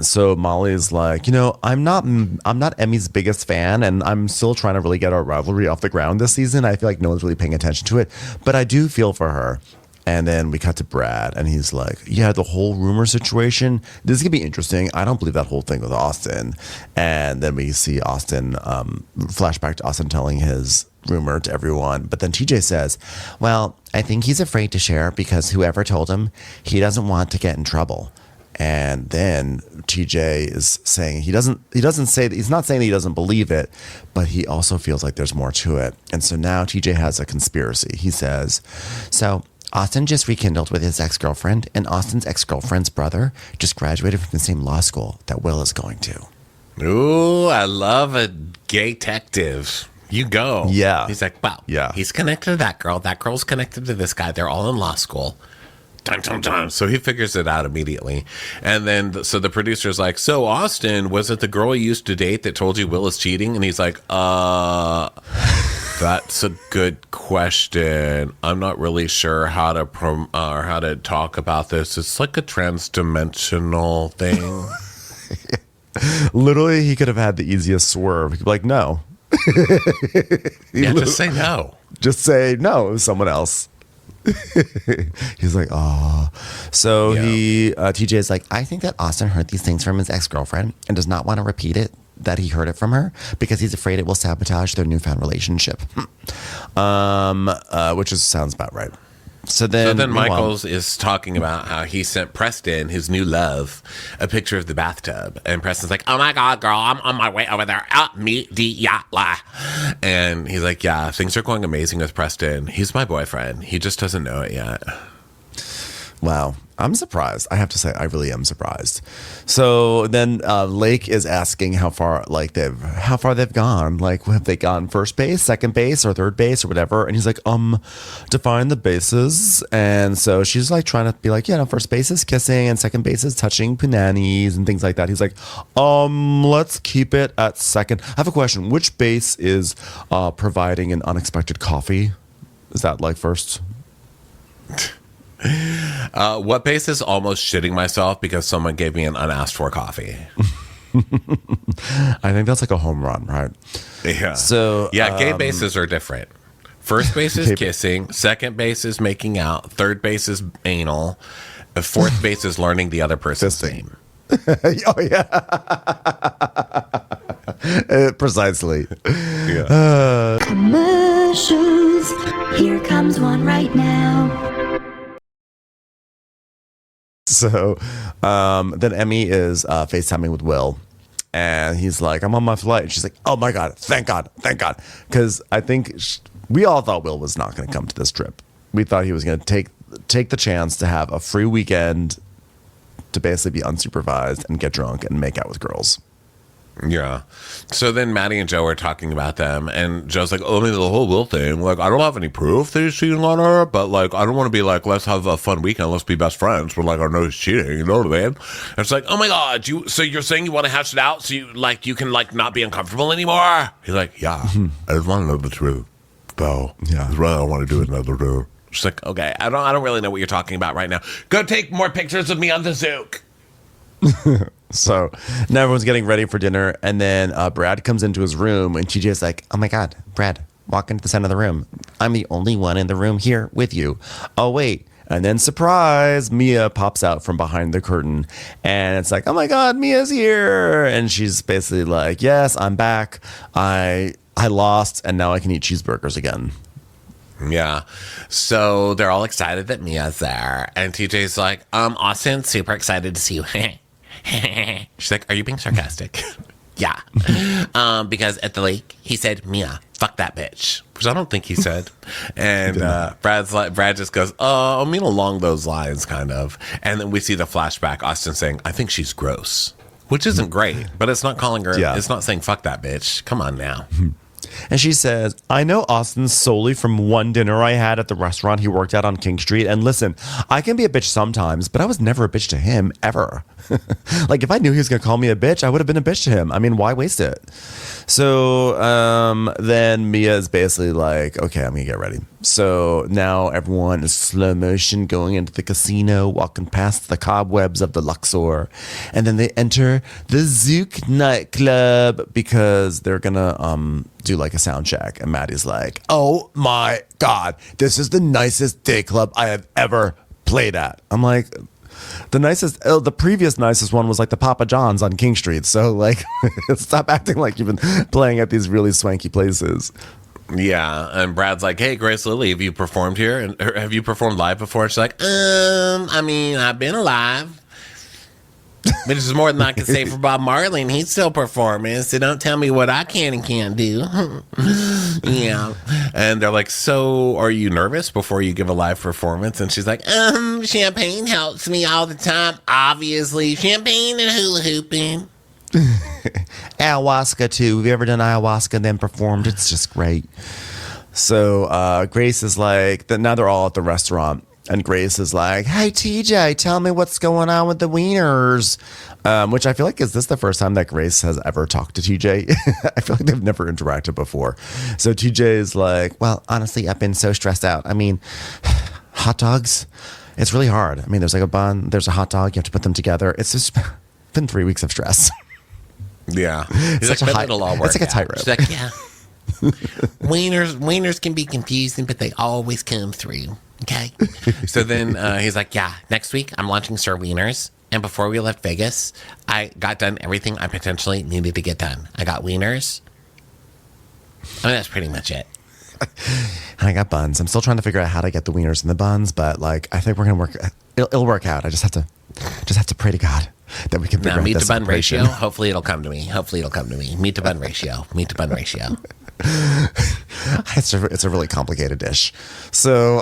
[SPEAKER 1] So Molly's like, I'm not Emmy's biggest fan, and I'm still trying to really get our rivalry off the ground this season. I feel like no one's really paying attention to it, but I do feel for her. And then we cut to Brad, and he's like, yeah, the whole rumor situation, this is going to be interesting. I don't believe that whole thing with Austin. And then we see Austin, flashback to Austin telling his rumor to everyone. But then TJ says, well, I think he's afraid to share because whoever told him, he doesn't want to get in trouble. And then TJ is saying he's not saying that he doesn't believe it, but he also feels like there's more to it. And so now TJ has a conspiracy. He says, so Austin just rekindled with his ex-girlfriend, and Austin's ex-girlfriend's brother just graduated from the same law school that Will is going to.
[SPEAKER 2] Ooh, I love a gay detective. You go.
[SPEAKER 1] Yeah.
[SPEAKER 2] He's like, wow.
[SPEAKER 1] Yeah.
[SPEAKER 2] He's connected to that girl. That girl's connected to this guy. They're all in law school. Dun, dun, dun. So he figures it out immediately. And then, so the producer's like, so Austin, was it the girl you used to date that told you Will is cheating? And he's like, that's a good question. I'm not really sure how to talk about this. It's like a trans-dimensional thing.
[SPEAKER 1] Literally, he could have had the easiest swerve. He could be like, no.
[SPEAKER 2] Just say no.
[SPEAKER 1] Just say no. It was someone else. He's like, oh. So TJ is like, I think that Austin heard these things from his ex-girlfriend and does not want to repeat it, that he heard it from her, because he's afraid it will sabotage their newfound relationship. Which sounds about right. So then
[SPEAKER 2] Michaels is talking about how he sent Preston, his new love, a picture of the bathtub. And Preston's like, oh my God, girl, I'm on my way over there. Immediately. And he's like, yeah, things are going amazing with Preston. He's my boyfriend. He just doesn't know it yet.
[SPEAKER 1] Wow. I'm surprised. I have to say, I really am surprised. So then Lake is asking how far they've gone. Like, have they gone first base, second base, or third base, or whatever? And he's like, define the bases. And so she's like trying to be like, first base is kissing, and second base is touching punani's and things like that. He's like, let's keep it at second. I have a question. Which base is providing an unexpected coffee? Is that like first?
[SPEAKER 2] What base is almost shitting myself because someone gave me an unasked for coffee?
[SPEAKER 1] I think that's like a home run, right?
[SPEAKER 2] Yeah.
[SPEAKER 1] So
[SPEAKER 2] gay bases are different. First base is kissing, second base is making out, third base is anal, fourth base is learning the other person's name.
[SPEAKER 1] Oh yeah. Precisely.
[SPEAKER 2] Yeah.
[SPEAKER 4] Commercials. Here comes one right now.
[SPEAKER 1] So then Emmy is FaceTiming with Will, and he's like, I'm on my flight. And she's like, oh my God, thank God. Because I think we all thought Will was not going to come to this trip. We thought he was going to take the chance to have a free weekend to basically be unsupervised and get drunk and make out with girls.
[SPEAKER 2] Yeah. So then Maddie and Joe are talking about them, and Joe's like, oh, I mean, the whole Will thing, like, I don't have any proof that he's cheating on her, but, like, I don't want to be like, let's have a fun weekend, let's be best friends, but, like, I know he's cheating, you know what I mean? And it's like, oh my God, so you're saying you want to hash it out so you can, like, not be uncomfortable anymore? He's like, yeah, I just want to know the truth, though. Yeah. That's what I want to do another day. She's like, okay, I don't really know what you're talking about right now. Go take more pictures of me on the Zook.
[SPEAKER 1] So now everyone's getting ready for dinner, and then Brad comes into his room, and TJ's like, oh my God, Brad, walk into the center of the room. I'm the only one in the room here with you. Oh, wait. And then surprise, Mia pops out from behind the curtain, and it's like, oh my God, Mia's here. And she's basically like, yes, I'm back. I lost, and now I can eat cheeseburgers again.
[SPEAKER 2] Yeah. So they're all excited that Mia's there. And TJ's like, Austin, super excited to see you. She's like, are you being sarcastic? Yeah. Because at the lake, he said, Mia, fuck that bitch. Which I don't think he said. And Brad just goes, I mean, along those lines, kind of. And then we see the flashback, Austin saying, I think she's gross. Which isn't great, but it's not calling her, it's not saying fuck that bitch. Come on now.
[SPEAKER 1] And she says, I know Austin solely from one dinner I had at the restaurant he worked at on King Street. And listen, I can be a bitch sometimes, but I was never a bitch to him, ever. Like, if I knew he was going to call me a bitch, I would have been a bitch to him. I mean, why waste it? So then Mia is basically like, okay, I'm going to get ready. So now everyone is slow motion going into the casino, walking past the cobwebs of the Luxor. And then they enter the Zouk nightclub because they're going to do like a sound check. And Maddie's like, oh my God, this is the nicest day club I have ever played at. I'm like, the previous nicest one was like the Papa John's on King Street. So like, stop acting like you've been playing at these really swanky places.
[SPEAKER 2] Yeah, and Brad's like, "Hey, Grace Lily, have you performed here? And have you performed live before?" And she's like, I mean, I've been alive, but it's more than I can say for Bob Marley, and he's still performing. So don't tell me what I can and can't do." Yeah, and they're like, "So, are you nervous before you give a live performance?" And she's like, "Champagne helps me all the time. Obviously, champagne and hula hooping."
[SPEAKER 1] Ayahuasca too. Have you ever done ayahuasca and then performed? It's just great. So Grace is like, now they're all at the restaurant, and Grace is like, hey TJ, tell me what's going on with the wieners. Which I feel like, is this the first time that Grace has ever talked to TJ? I feel like they've never interacted before. So TJ is like, well, honestly, I've been so stressed out. I mean, hot dogs, it's really hard. I mean, there's like a bun, there's a hot dog, you have to put them together. It's just been 3 weeks of stress.
[SPEAKER 2] Yeah, he's like, but it'll all work.
[SPEAKER 1] It's like a tightrope.
[SPEAKER 2] She's like, yeah. Wieners can be confusing, but they always come through. Okay. So then he's like, yeah, next week I'm launching Sir Wieners. And before we left Vegas, I got done everything I potentially needed to get done. I got wieners. I mean, that's pretty much it.
[SPEAKER 1] And I got buns. I'm still trying to figure out how to get the wieners and the buns, but like, I think we're gonna work. It'll work out. I just have to pray to God that we can figure out
[SPEAKER 2] meat
[SPEAKER 1] this
[SPEAKER 2] to bun
[SPEAKER 1] operation.
[SPEAKER 2] ratio. Hopefully it'll come to me. Meat to bun ratio. Meat to bun ratio.
[SPEAKER 1] It's a really complicated dish. So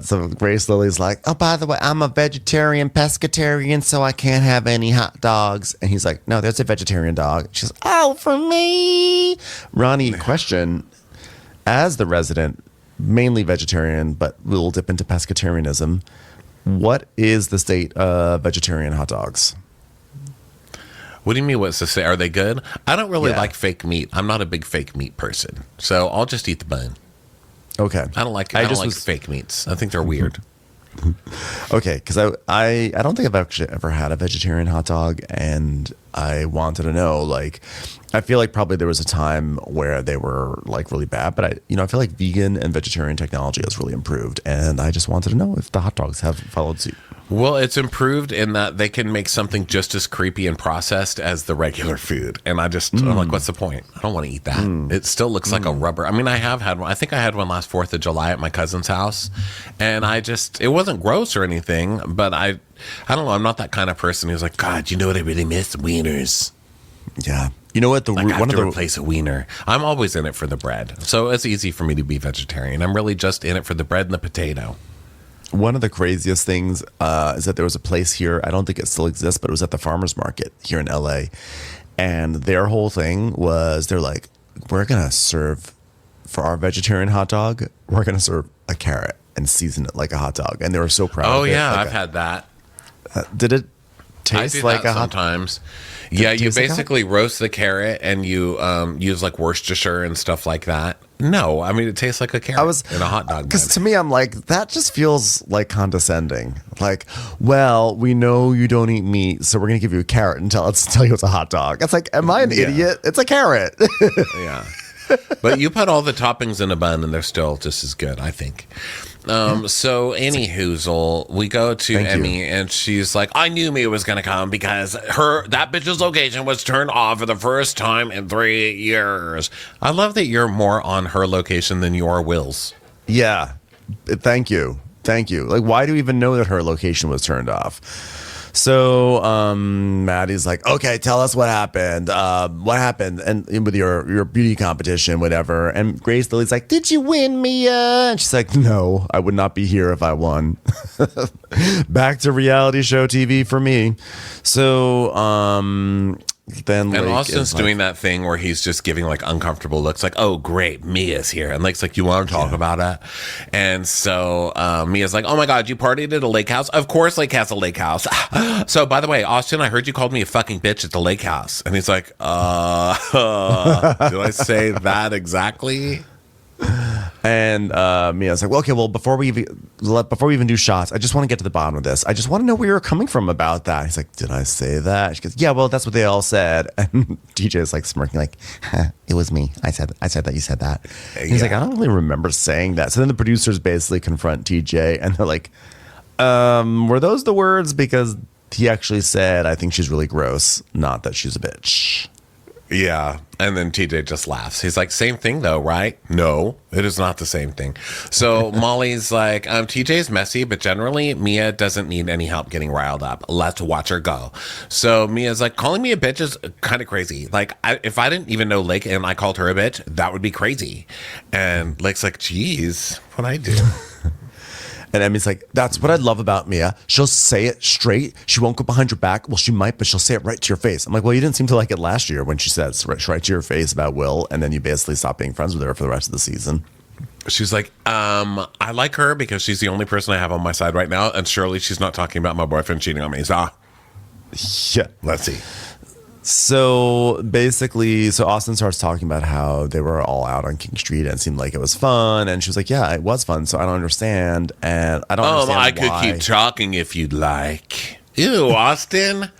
[SPEAKER 1] so Grace Lily's like, oh, by the way, I'm a vegetarian pescatarian, so I can't have any hot dogs. And he's like, no, there's a vegetarian dog. She's, oh, for me. Ronnie, question, as the resident, mainly vegetarian, but we'll dip into pescatarianism, what is the state of vegetarian hot dogs?
[SPEAKER 2] What do you mean, what's the say? Are they good? I don't really
[SPEAKER 1] Yeah.
[SPEAKER 2] like fake meat. I'm not a big fake meat person. So I'll just eat the bun.
[SPEAKER 1] Okay.
[SPEAKER 2] I don't like fake meats. I think they're weird.
[SPEAKER 1] Okay, because I don't think I've actually ever had a vegetarian hot dog, and I wanted to know, like, I feel like probably there was a time where they were like really bad, but I feel like vegan and vegetarian technology has really improved, and I just wanted to know if the hot dogs have followed suit.
[SPEAKER 2] Well, it's improved in that they can make something just as creepy and processed as the regular food. And I'm like, what's the point? I don't want to eat that. It still looks like a rubber. I mean, I have had one. I think I had one last 4th of July at my cousin's house. And it wasn't gross or anything, but I don't know. I'm not that kind of person who's like, God, you know what I really miss? Wieners.
[SPEAKER 1] Yeah. You know what?
[SPEAKER 2] I have to replace a wiener. I'm always in it for the bread. So it's easy for me to be vegetarian. I'm really just in it for the bread and the potato.
[SPEAKER 1] One of the craziest things is that there was a place here, I don't think it still exists, but it was at the farmer's market here in LA. And their whole thing was, they're like, we're going to serve, for our vegetarian hot dog, we're going to serve a carrot and season it like a hot dog. And they were so proud of it.
[SPEAKER 2] Oh, yeah,
[SPEAKER 1] like
[SPEAKER 2] I've had that.
[SPEAKER 1] Did it taste like a hot dog?
[SPEAKER 2] Sometimes. Yeah, you basically roast the carrot and you use like Worcestershire and stuff like that. No, I mean, it tastes like a carrot in a hot dog.
[SPEAKER 1] Because to me, I'm like, that just feels like condescending. Like, well, we know you don't eat meat, so we're going to give you a carrot and tell you it's a hot dog. It's like, am I an idiot? It's a carrot.
[SPEAKER 2] Yeah. But you put all the toppings in a bun and they're still just as good, I think. So anywhoozle, we go to Emmy and she's like, I knew Mia was going to come because that bitch's location was turned off for the first time in 3 years. I love that you're more on her location than you are Will's.
[SPEAKER 1] Yeah. Thank you. Like, why do you even know that her location was turned off? So Maddie's like, okay, tell us what happened. And with your beauty competition, whatever. And Grace Lily's like, did you win, Mia? And she's like, no, I would not be here if I won. Back to reality show TV for me. So then
[SPEAKER 2] and
[SPEAKER 1] Lake
[SPEAKER 2] Austin's
[SPEAKER 1] is
[SPEAKER 2] doing that thing where he's just giving like uncomfortable looks, like, "Oh, great, Mia's here," and Lake's like, "You want to talk about it?" And so Mia's like, "Oh my God, you partied at a lake house? Of course, Lake has a lake house. So, by the way, Austin, I heard you called me a fucking bitch at the lake house." And he's like, "Did I say that exactly?"
[SPEAKER 1] And Mia's like, "Well, okay, well, before we even do shots, I just want to get to the bottom of this. I just want to know where you're coming from about that." He's like, "Did I say that?" She goes, "Yeah, well, that's what they all said." And DJ is like smirking, like, "It was me. I said that. You said that." And he's like, "I don't really remember saying that." So then the producers basically confront TJ, and they're like, "Were those the words?" Because he actually said, "I think she's really gross, not that she's a bitch."
[SPEAKER 2] Yeah. And then TJ just laughs. He's like, "Same thing though, right?" "No, it is not the same thing." So Molly's like, TJ's messy, but generally Mia doesn't need any help getting riled up. Let's watch her go. So Mia's like, "Calling me a bitch is kind of crazy. Like, if I didn't even know Lake and I called her a bitch, that would be crazy." And Lake's like, "Geez, what'd I do?"
[SPEAKER 1] And Emmy's like, "That's what I love about Mia. She'll say it straight. She won't go behind your back. Well, she might, but she'll say it right to your face." I'm like, "Well, you didn't seem to like it last year when she says right to your face about Will, and then you basically stop being friends with her for the rest of the season."
[SPEAKER 2] She's like, "I like her because she's the only person I have on my side right now, and surely she's not talking about my boyfriend cheating on me." So,
[SPEAKER 1] yeah.
[SPEAKER 2] Let's see.
[SPEAKER 1] So basically, Austin starts talking about how they were all out on King Street and it seemed like it was fun. And she was like, "Yeah, it was fun. So I don't understand." And I don't understand
[SPEAKER 2] I
[SPEAKER 1] why.
[SPEAKER 2] could keep talking if you'd like. Ew, Austin.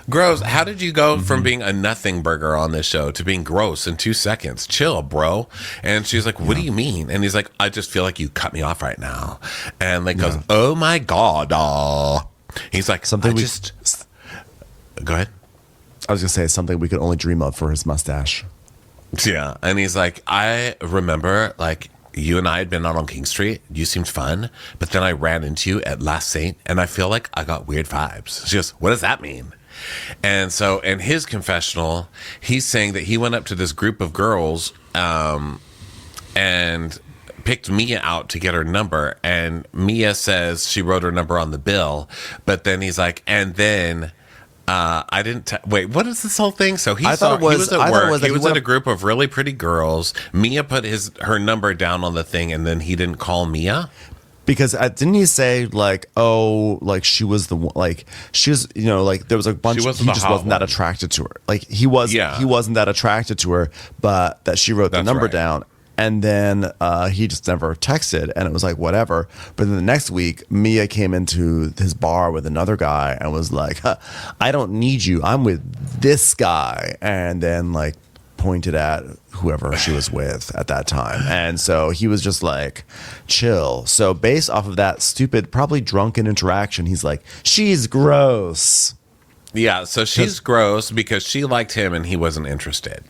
[SPEAKER 2] Gross. How did you go from being a nothing burger on this show to being gross in 2 seconds? Chill, bro. And she's like, "What do you mean?" And he's like, "I just feel like you cut me off right now." And like goes, "Oh my God. He's like,
[SPEAKER 1] Something
[SPEAKER 2] Go ahead.
[SPEAKER 1] I was going to say something we could only dream of for his mustache.
[SPEAKER 2] Yeah. And he's like, "I remember like you and I had been out on King Street. You seemed fun. But then I ran into you at Last Saint and I feel like I got weird vibes." She goes, "What does that mean?" And so in his confessional, he's saying that he went up to this group of girls and picked Mia out to get her number. And Mia says she wrote her number on the bill. But then he's like, "And then I didn't wait, what is this whole thing?" So he was at work. He was at a group of really pretty girls. Mia put her number down on the thing, and then he didn't call Mia.
[SPEAKER 1] Because didn't he say like, "Oh, like she was the one, like she was, you know, like there was a bunch." He just wasn't that attracted to her. Like he wasn't that attracted to her, but that she wrote the number down. And then he just never texted, and it was like, whatever. But then the next week, Mia came into his bar with another guy and was like, "I don't need you. I'm with this guy." And then like pointed at whoever she was with at that time. And so he was just like, chill. So based off of that stupid, probably drunken interaction, he's like, "She's gross."
[SPEAKER 2] Yeah, so she's gross because she liked him and he wasn't interested,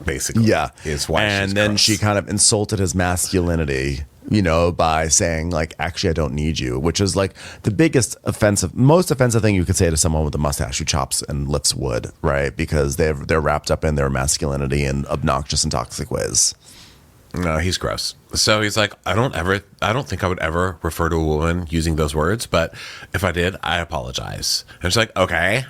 [SPEAKER 2] basically.
[SPEAKER 1] Yeah.
[SPEAKER 2] Is why
[SPEAKER 1] and
[SPEAKER 2] she's
[SPEAKER 1] then
[SPEAKER 2] gross.
[SPEAKER 1] she kind of insulted his masculinity, you know, by saying like, "Actually, I don't need you," which is like the most offensive thing you could say to someone with a mustache who chops and lifts wood, right? Because they're wrapped up in their masculinity in obnoxious and toxic ways.
[SPEAKER 2] No, he's gross. So he's like, I don't think I would ever refer to a woman using those words, but if I did, I apologize. And she's like, "Okay.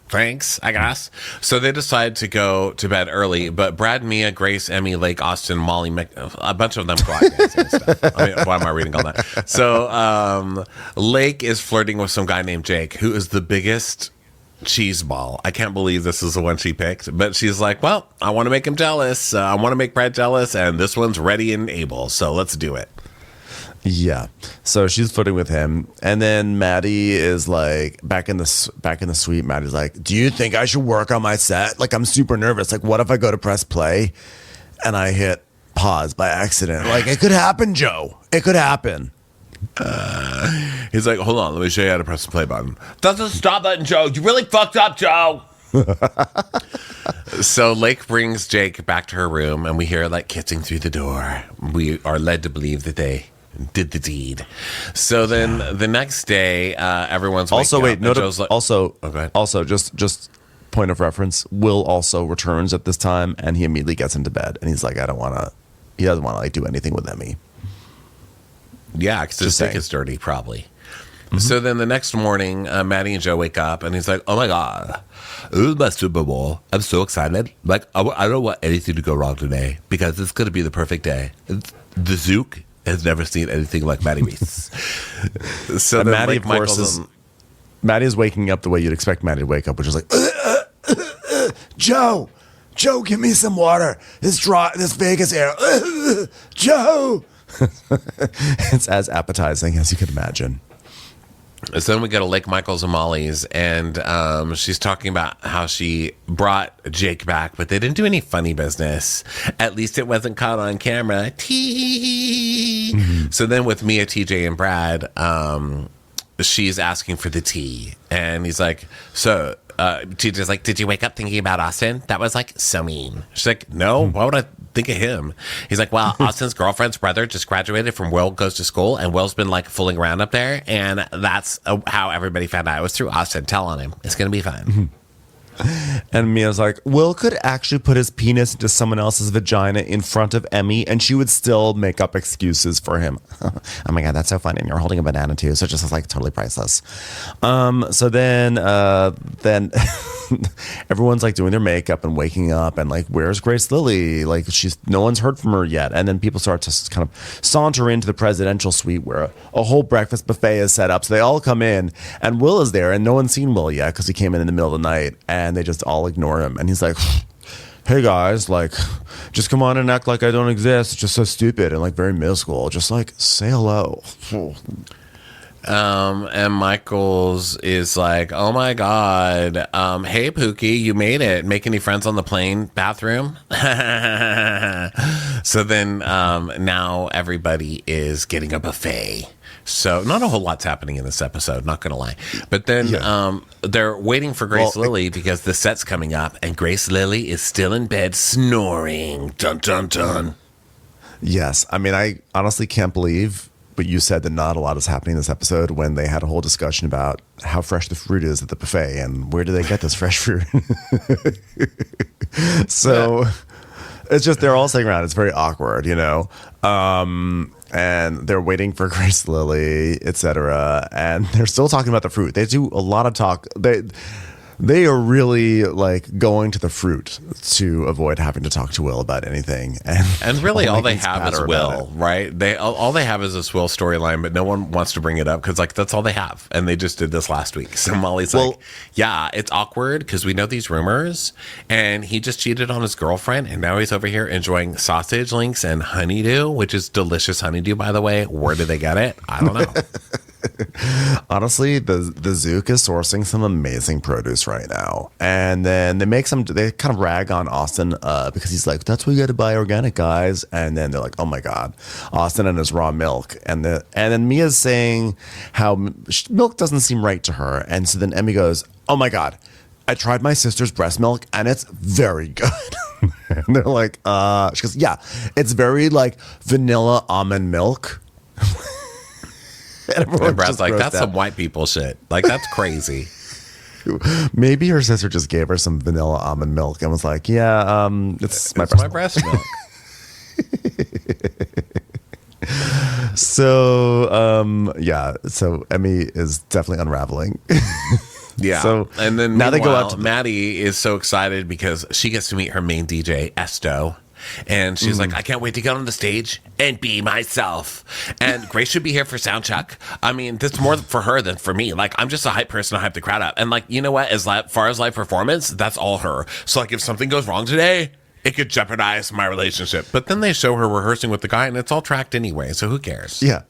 [SPEAKER 2] Thanks, I guess." So they decide to go to bed early, but Brad, Mia, Grace, Emmy, Lake, Austin, Molly, a bunch of them go out dancing and stuff. I mean, why am I reading all that? So Lake is flirting with some guy named Jake, who is the biggest cheese ball. I can't believe this is the one she picked, but she's like, "Well, I want to make him jealous. I want to make Brad jealous, and this one's ready and able, so let's do it."
[SPEAKER 1] Yeah. So she's flirting with him, and then Maddie is like back in the suite. Maddie's like, "Do you think I should work on my set? Like, I'm super nervous. Like, what if I go to press play and I hit pause by accident? Like, it could happen, Joe. It could happen."
[SPEAKER 2] He's like, "Hold on, let me show you how to press the play button." "That's the stop button, Joe. You really fucked up, Joe." So Lake brings Jake back to her room, and we hear like kissing through the door. We are led to believe that they did the deed. So then the next day, everyone's
[SPEAKER 1] also wait.
[SPEAKER 2] Like,
[SPEAKER 1] also, just point of reference. Will also returns at this time, and he immediately gets into bed, and he's like, "I don't want to." He doesn't want to like do anything with Emmy.
[SPEAKER 2] Yeah, because his dick is dirty, probably. So then the next morning, Maddie and Joe wake up, and he's like, "Oh my god, it was my Super Bowl. I'm so excited. Like, I don't want anything to go wrong today because it's going to be the perfect day. The Zook has never seen anything like Maddie Reese." So
[SPEAKER 1] and
[SPEAKER 2] then,
[SPEAKER 1] Maddie,
[SPEAKER 2] like,
[SPEAKER 1] of course, Maddie is waking up the way you'd expect Maddie to wake up, which is like, Joe, give me some water. This Vegas air, Joe. It's as appetizing as you could imagine.
[SPEAKER 2] So then we go to Lake Michael's and Molly's, and she's talking about how she brought Jake back, but they didn't do any funny business. At least it wasn't caught on camera. So then with Mia, TJ, and Brad, she's asking for the tea, and he's like, so TJ's like, did you wake up thinking about Austin? That was like so mean. She's like, no, why would I think of him? He's like, well, Austin's girlfriend's brother just graduated from Will Goes to School, and Will's been like fooling around up there, and that's how everybody found out. It was through Austin. Tell on him. It's gonna be fun.
[SPEAKER 1] And Mia's like, Will could actually put his penis into someone else's vagina in front of Emmy, and she would still make up excuses for him. Oh my God, that's so funny. And you're holding a banana too, so it just is like totally priceless. So then everyone's like doing their makeup and waking up, and like, where's Grace Lily? Like, no one's heard from her yet. And then people start to kind of saunter into the presidential suite where a whole breakfast buffet is set up. So they all come in, and Will is there, and no one's seen Will yet because he came in the middle of the night. And they just all ignore him. And he's like, hey guys, like, just come on and act like I don't exist. It's just so stupid and like very middle school. Just like say hello.
[SPEAKER 2] And Michaels is like, oh my God, hey Pookie, you made it. Make any friends on the plane bathroom? So then now everybody is getting a buffet. So not a whole lot's happening in this episode, not going to lie. But then they're waiting for Grace Lily because the set's coming up, and Grace Lily is still in bed snoring. Dun, dun, dun.
[SPEAKER 1] Yes. I mean, I honestly can't believe, but you said that not a lot is happening in this episode when they had a whole discussion about how fresh the fruit is at the buffet and where do they get this fresh fruit. So it's just they're all sitting around. It's very awkward, you know. And they're waiting for Grace Lily, etc. And they're still talking about the fruit. They do a lot of talk. They are really like going to the fruit to avoid having to talk to Will about anything.
[SPEAKER 2] And really all they have is Will, right? All they have is this Will storyline, but no one wants to bring it up because like that's all they have. And they just did this last week. So Molly's like, yeah, it's awkward because we know these rumors, and he just cheated on his girlfriend, and now he's over here enjoying sausage links and honeydew, which is delicious honeydew, by the way. Where did they get it? I don't know.
[SPEAKER 1] Honestly, the Zook is sourcing some amazing produce right now, and then they kind of rag on Austin because he's like, that's why you got to buy organic, guys. And then they're like, oh my God, Austin and his raw milk, and then Mia's saying how milk doesn't seem right to her, and so then Emmy goes, oh my God, I tried my sister's breast milk and it's very good. And they're like, she goes, yeah, it's very like vanilla almond milk.
[SPEAKER 2] And Brad's like, that's some white people shit. Like, that's crazy.
[SPEAKER 1] Maybe her sister just gave her some vanilla almond milk and was like, yeah, it's my breast milk. So, so Emmy is definitely unraveling.
[SPEAKER 2] Yeah.
[SPEAKER 1] So
[SPEAKER 2] and then
[SPEAKER 1] now they go out.
[SPEAKER 2] Maddie is so excited because she gets to meet her main DJ, Esto. And she's like, I can't wait to get on the stage and be myself. And Grace should be here for sound check. I mean, that's more for her than for me. Like, I'm just a hype person to hype the crowd up. And like, you know what? As far as live performance, that's all her. So like, if something goes wrong today, it could jeopardize my relationship. But then they show her rehearsing with the guy, and it's all tracked anyway. So who cares?
[SPEAKER 1] Yeah.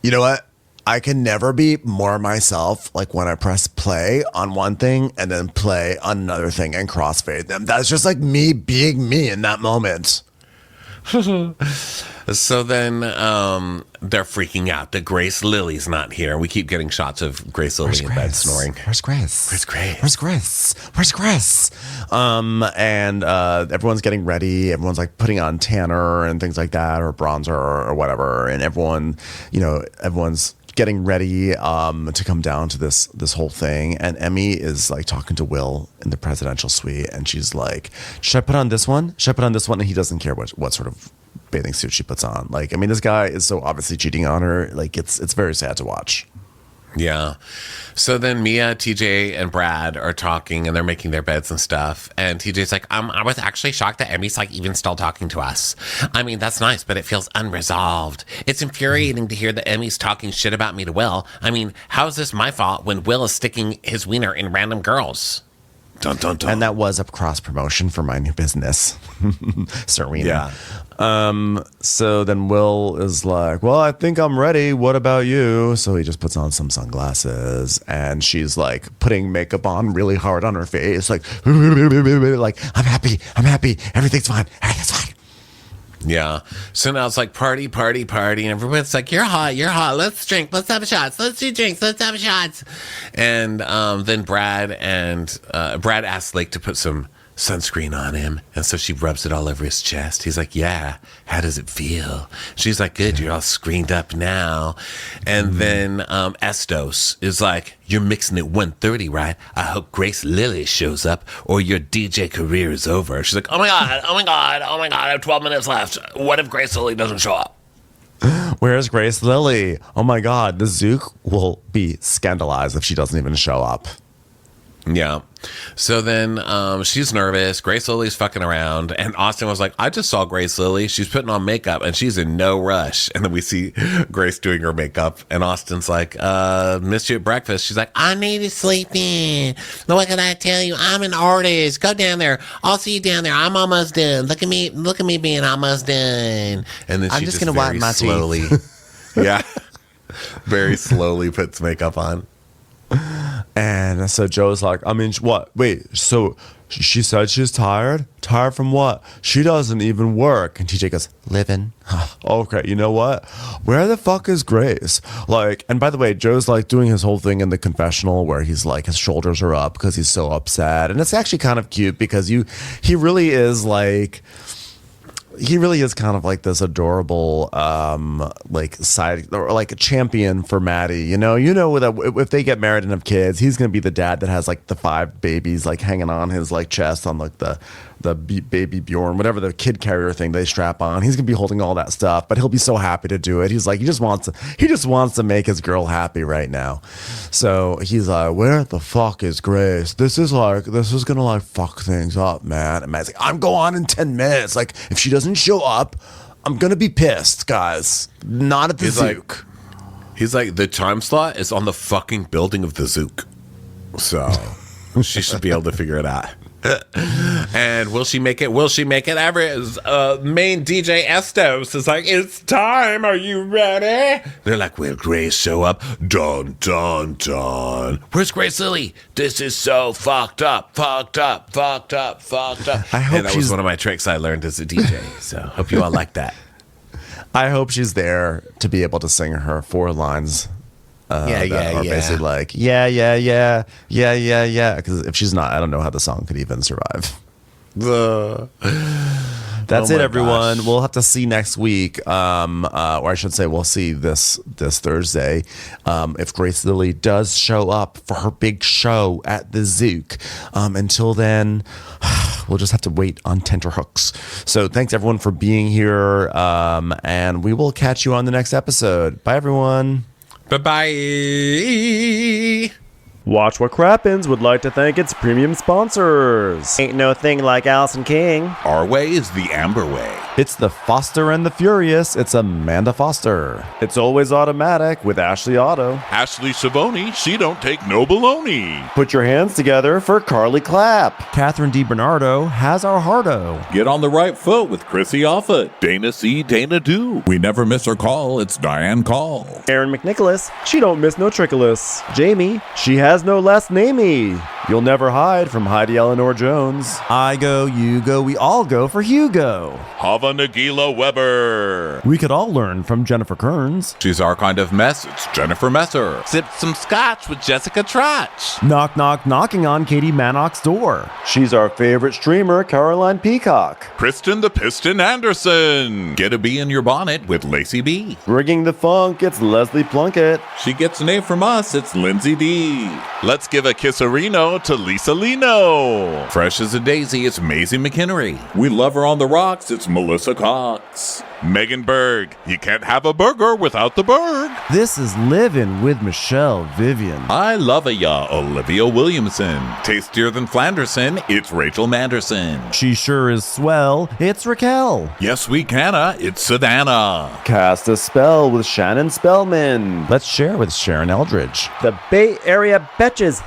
[SPEAKER 1] You know what? I can never be more myself like when I press play on one thing and then play on another thing and crossfade them. That's just like me being me in that moment.
[SPEAKER 2] So then they're freaking out that Grace Lily's not here. We keep getting shots of Grace Lily in bed snoring.
[SPEAKER 1] Where's Grace?
[SPEAKER 2] Where's Grace?
[SPEAKER 1] Where's Grace? Where's Grace? And everyone's getting ready. Everyone's like putting on tanner and things like that, or bronzer or whatever. And everyone's getting ready to come down to this whole thing. And Emmy is like talking to Will in the presidential suite, and she's like, should I put on this one? Should I put on this one? And he doesn't care what sort of bathing suit she puts on. Like, I mean, this guy is so obviously cheating on her. Like, it's very sad to watch.
[SPEAKER 2] Yeah. So then Mia, TJ, and Brad are talking, and they're making their beds and stuff. And TJ's like, I was actually shocked that Emmy's like even still talking to us. I mean, that's nice, but it feels unresolved. It's infuriating to hear that Emmy's talking shit about me to Will. I mean, how is this my fault when Will is sticking his wiener in random girls?
[SPEAKER 3] Dun, dun, dun.
[SPEAKER 1] And that was a cross promotion for my new business, Serena.
[SPEAKER 2] Yeah.
[SPEAKER 1] So then Will is like, well, I think I'm ready. What about you? So he just puts on some sunglasses, and she's like putting makeup on really hard on her face, like I'm happy. Everything's fine.
[SPEAKER 2] Yeah. So now it's like party, party, party. And everyone's like, you're hot. Let's drink. Let's have shots. Let's do drinks. Let's have shots. And then Brad asks Lake to put some sunscreen on him. And so she rubs it all over his chest. He's like, yeah, how does it feel? She's like, good, you're all screened up now. And then Estos is like, you're mixing at 1:30, right? I hope Grace Lily shows up or your DJ career is over. She's like, oh my God, I have 12 minutes left. What if Grace Lily doesn't show up?
[SPEAKER 1] Where's Grace Lily? Oh my God, the Zook will be scandalized if she doesn't even show up.
[SPEAKER 2] Yeah. So then she's nervous. Grace Lily's fucking around. And Austin was like, I just saw Grace Lily. She's putting on makeup and she's in no rush. And then we see Grace doing her makeup. And Austin's like, missed you at breakfast. She's like, I need to sleep in. What can I tell you? I'm an artist. Go down there. I'll see you down there. I'm almost done. Look at me being almost done. And then she
[SPEAKER 1] I'm just going to wipe my
[SPEAKER 2] slowly. Yeah. Very slowly puts makeup on.
[SPEAKER 1] And so Joe's like, I mean, what? Wait, so she said she's tired? Tired from what? She doesn't even work. And TJ goes, living. Okay, you know what? Where the fuck is Grace? Like, and by the way, Joe's like doing his whole thing in the confessional where he's like, his shoulders are up because he's so upset. And it's actually kind of cute because he really is like... He really is kind of like this adorable, like side or like a champion for Maddie. You know that if they get married and have kids, he's gonna be the dad that has like the 5 babies like hanging on his like chest on like the baby Bjorn, whatever the kid carrier thing they strap on. He's gonna be holding all that stuff, but he'll be so happy to do it. He's like he just wants to make his girl happy right now. So he's like, where the fuck is Grace? This is gonna like fuck things up, man. And Matt's like, I'm going in 10 minutes. Like if she doesn't show up, I'm gonna be pissed, guys. Not at the Zook.
[SPEAKER 2] He's like, the time slot is on the fucking building of the Zook. So she should be able to figure it out. And will she make it? Everett's main DJ Estos is like, it's time. Are you ready? They're like, will Grace show up? Dun, dun, dun. Where's Grace Lily? This is so fucked up. I hope that was one of my tricks I learned as a DJ. So hope you all like that.
[SPEAKER 1] I hope she's there to be able to sing her 4 lines. Basically like, yeah. Because if she's not, I don't know how the song could even survive. That's it, everyone. Gosh. We'll have to see next week, or I should say, we'll see this Thursday if Grace Lily does show up for her big show at the Zook. Until then, we'll just have to wait on tenterhooks. So thanks everyone for being here, and we will catch you on the next episode. Bye, everyone.
[SPEAKER 2] Bye-bye.
[SPEAKER 1] Watch What Crappens would like to thank its premium sponsors. Ain't no thing like Allison King.
[SPEAKER 3] Our way is the Amber way.
[SPEAKER 1] It's the Foster and the Furious. It's Amanda Foster. It's Always Automatic with Ashley Auto.
[SPEAKER 3] Ashley Savoni, she don't take no baloney.
[SPEAKER 1] Put your hands together for Carly Clapp. Catherine DiBernardo has our hearto.
[SPEAKER 3] Get on the right foot with Chrissy Offutt. Dana C. Dana Do. We never miss her call. It's Diane Call.
[SPEAKER 1] Erin McNicholas, she don't miss no trickolas. Jamie, she has no last namey. You'll never hide from Heidi Eleanor Jones. I go, you go, we all go for Hugo.
[SPEAKER 3] Hava Nagila Weber.
[SPEAKER 1] We could all learn from Jennifer Kearns.
[SPEAKER 3] She's our kind of mess. It's Jennifer Messer.
[SPEAKER 2] Sip some scotch with Jessica Trotch.
[SPEAKER 1] Knock, knock, knocking on Katie Mannock's door. She's our favorite streamer, Caroline Peacock.
[SPEAKER 3] Kristen the Piston Anderson. Get a bee in your bonnet with Lacey B.
[SPEAKER 1] Rigging the funk, it's Leslie Plunkett.
[SPEAKER 3] She gets an A from us, it's Lindsay D. Let's give a kisserino to Lisa Lino. Fresh as a daisy, it's Maisie McHenry. We love her on the rocks, it's Melissa Cox.
[SPEAKER 5] Megan Berg. You can't have a burger without the Berg.
[SPEAKER 1] This is Living with Michelle Vivian.
[SPEAKER 5] I love ya, Olivia Williamson. Tastier than Flanderson, it's Rachel Manderson.
[SPEAKER 1] She sure is swell. It's Raquel.
[SPEAKER 5] Yes, we canna, it's Savannah.
[SPEAKER 6] Cast a spell with Shannon Spellman.
[SPEAKER 1] Let's share with Sharon Eldridge.
[SPEAKER 6] The Bay Area Betches.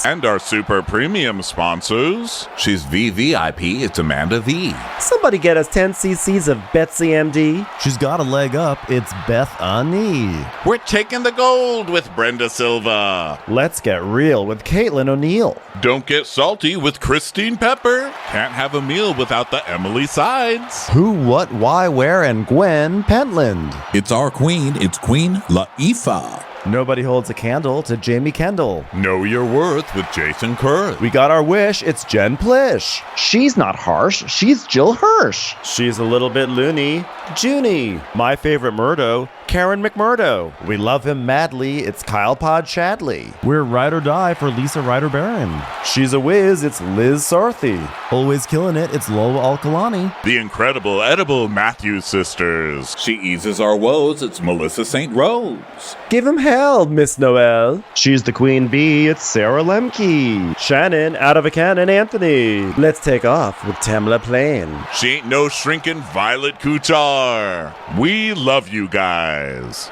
[SPEAKER 5] And our super premium sponsors. She's VVIP, it's Amanda V.
[SPEAKER 6] Somebody get us 10 cc's of Betsy MD.
[SPEAKER 1] She's got a leg up. It's Beth Ani.
[SPEAKER 5] We're taking the gold with Brenda Silva.
[SPEAKER 6] Let's get real with Caitlin O'Neill.
[SPEAKER 5] Don't get salty with Christine Pepper. Can't have a meal without the Emily Sides.
[SPEAKER 1] Who, what, why, where, and Gwen Pentland.
[SPEAKER 7] It's our queen. It's Queen Laifah.
[SPEAKER 6] Nobody holds a candle to Jamie Kendall.
[SPEAKER 5] Know your worth with Jason Kurth.
[SPEAKER 6] We got our wish. It's Jen Plish. She's not harsh. She's Jill Hirsch. She's a little bit loony. Junie. My favorite Murdo, Karen McMurdo. We love him madly. It's Kyle Pod Shadley.
[SPEAKER 1] We're ride or die for Lisa Ryder Barron.
[SPEAKER 6] She's a whiz. It's Liz Sarthy.
[SPEAKER 1] Always killing it. It's Lola Alkalani.
[SPEAKER 5] The incredible edible Matthews sisters. She eases our woes. It's Melissa St. Rose.
[SPEAKER 6] Give him hell, Miss Noel. She's the queen bee. It's Sarah Lemke. Shannon, out of a cannon, Anthony. Let's take off with Tamla Plain.
[SPEAKER 5] She ain't no shrinking Violet Couture. We love you guys.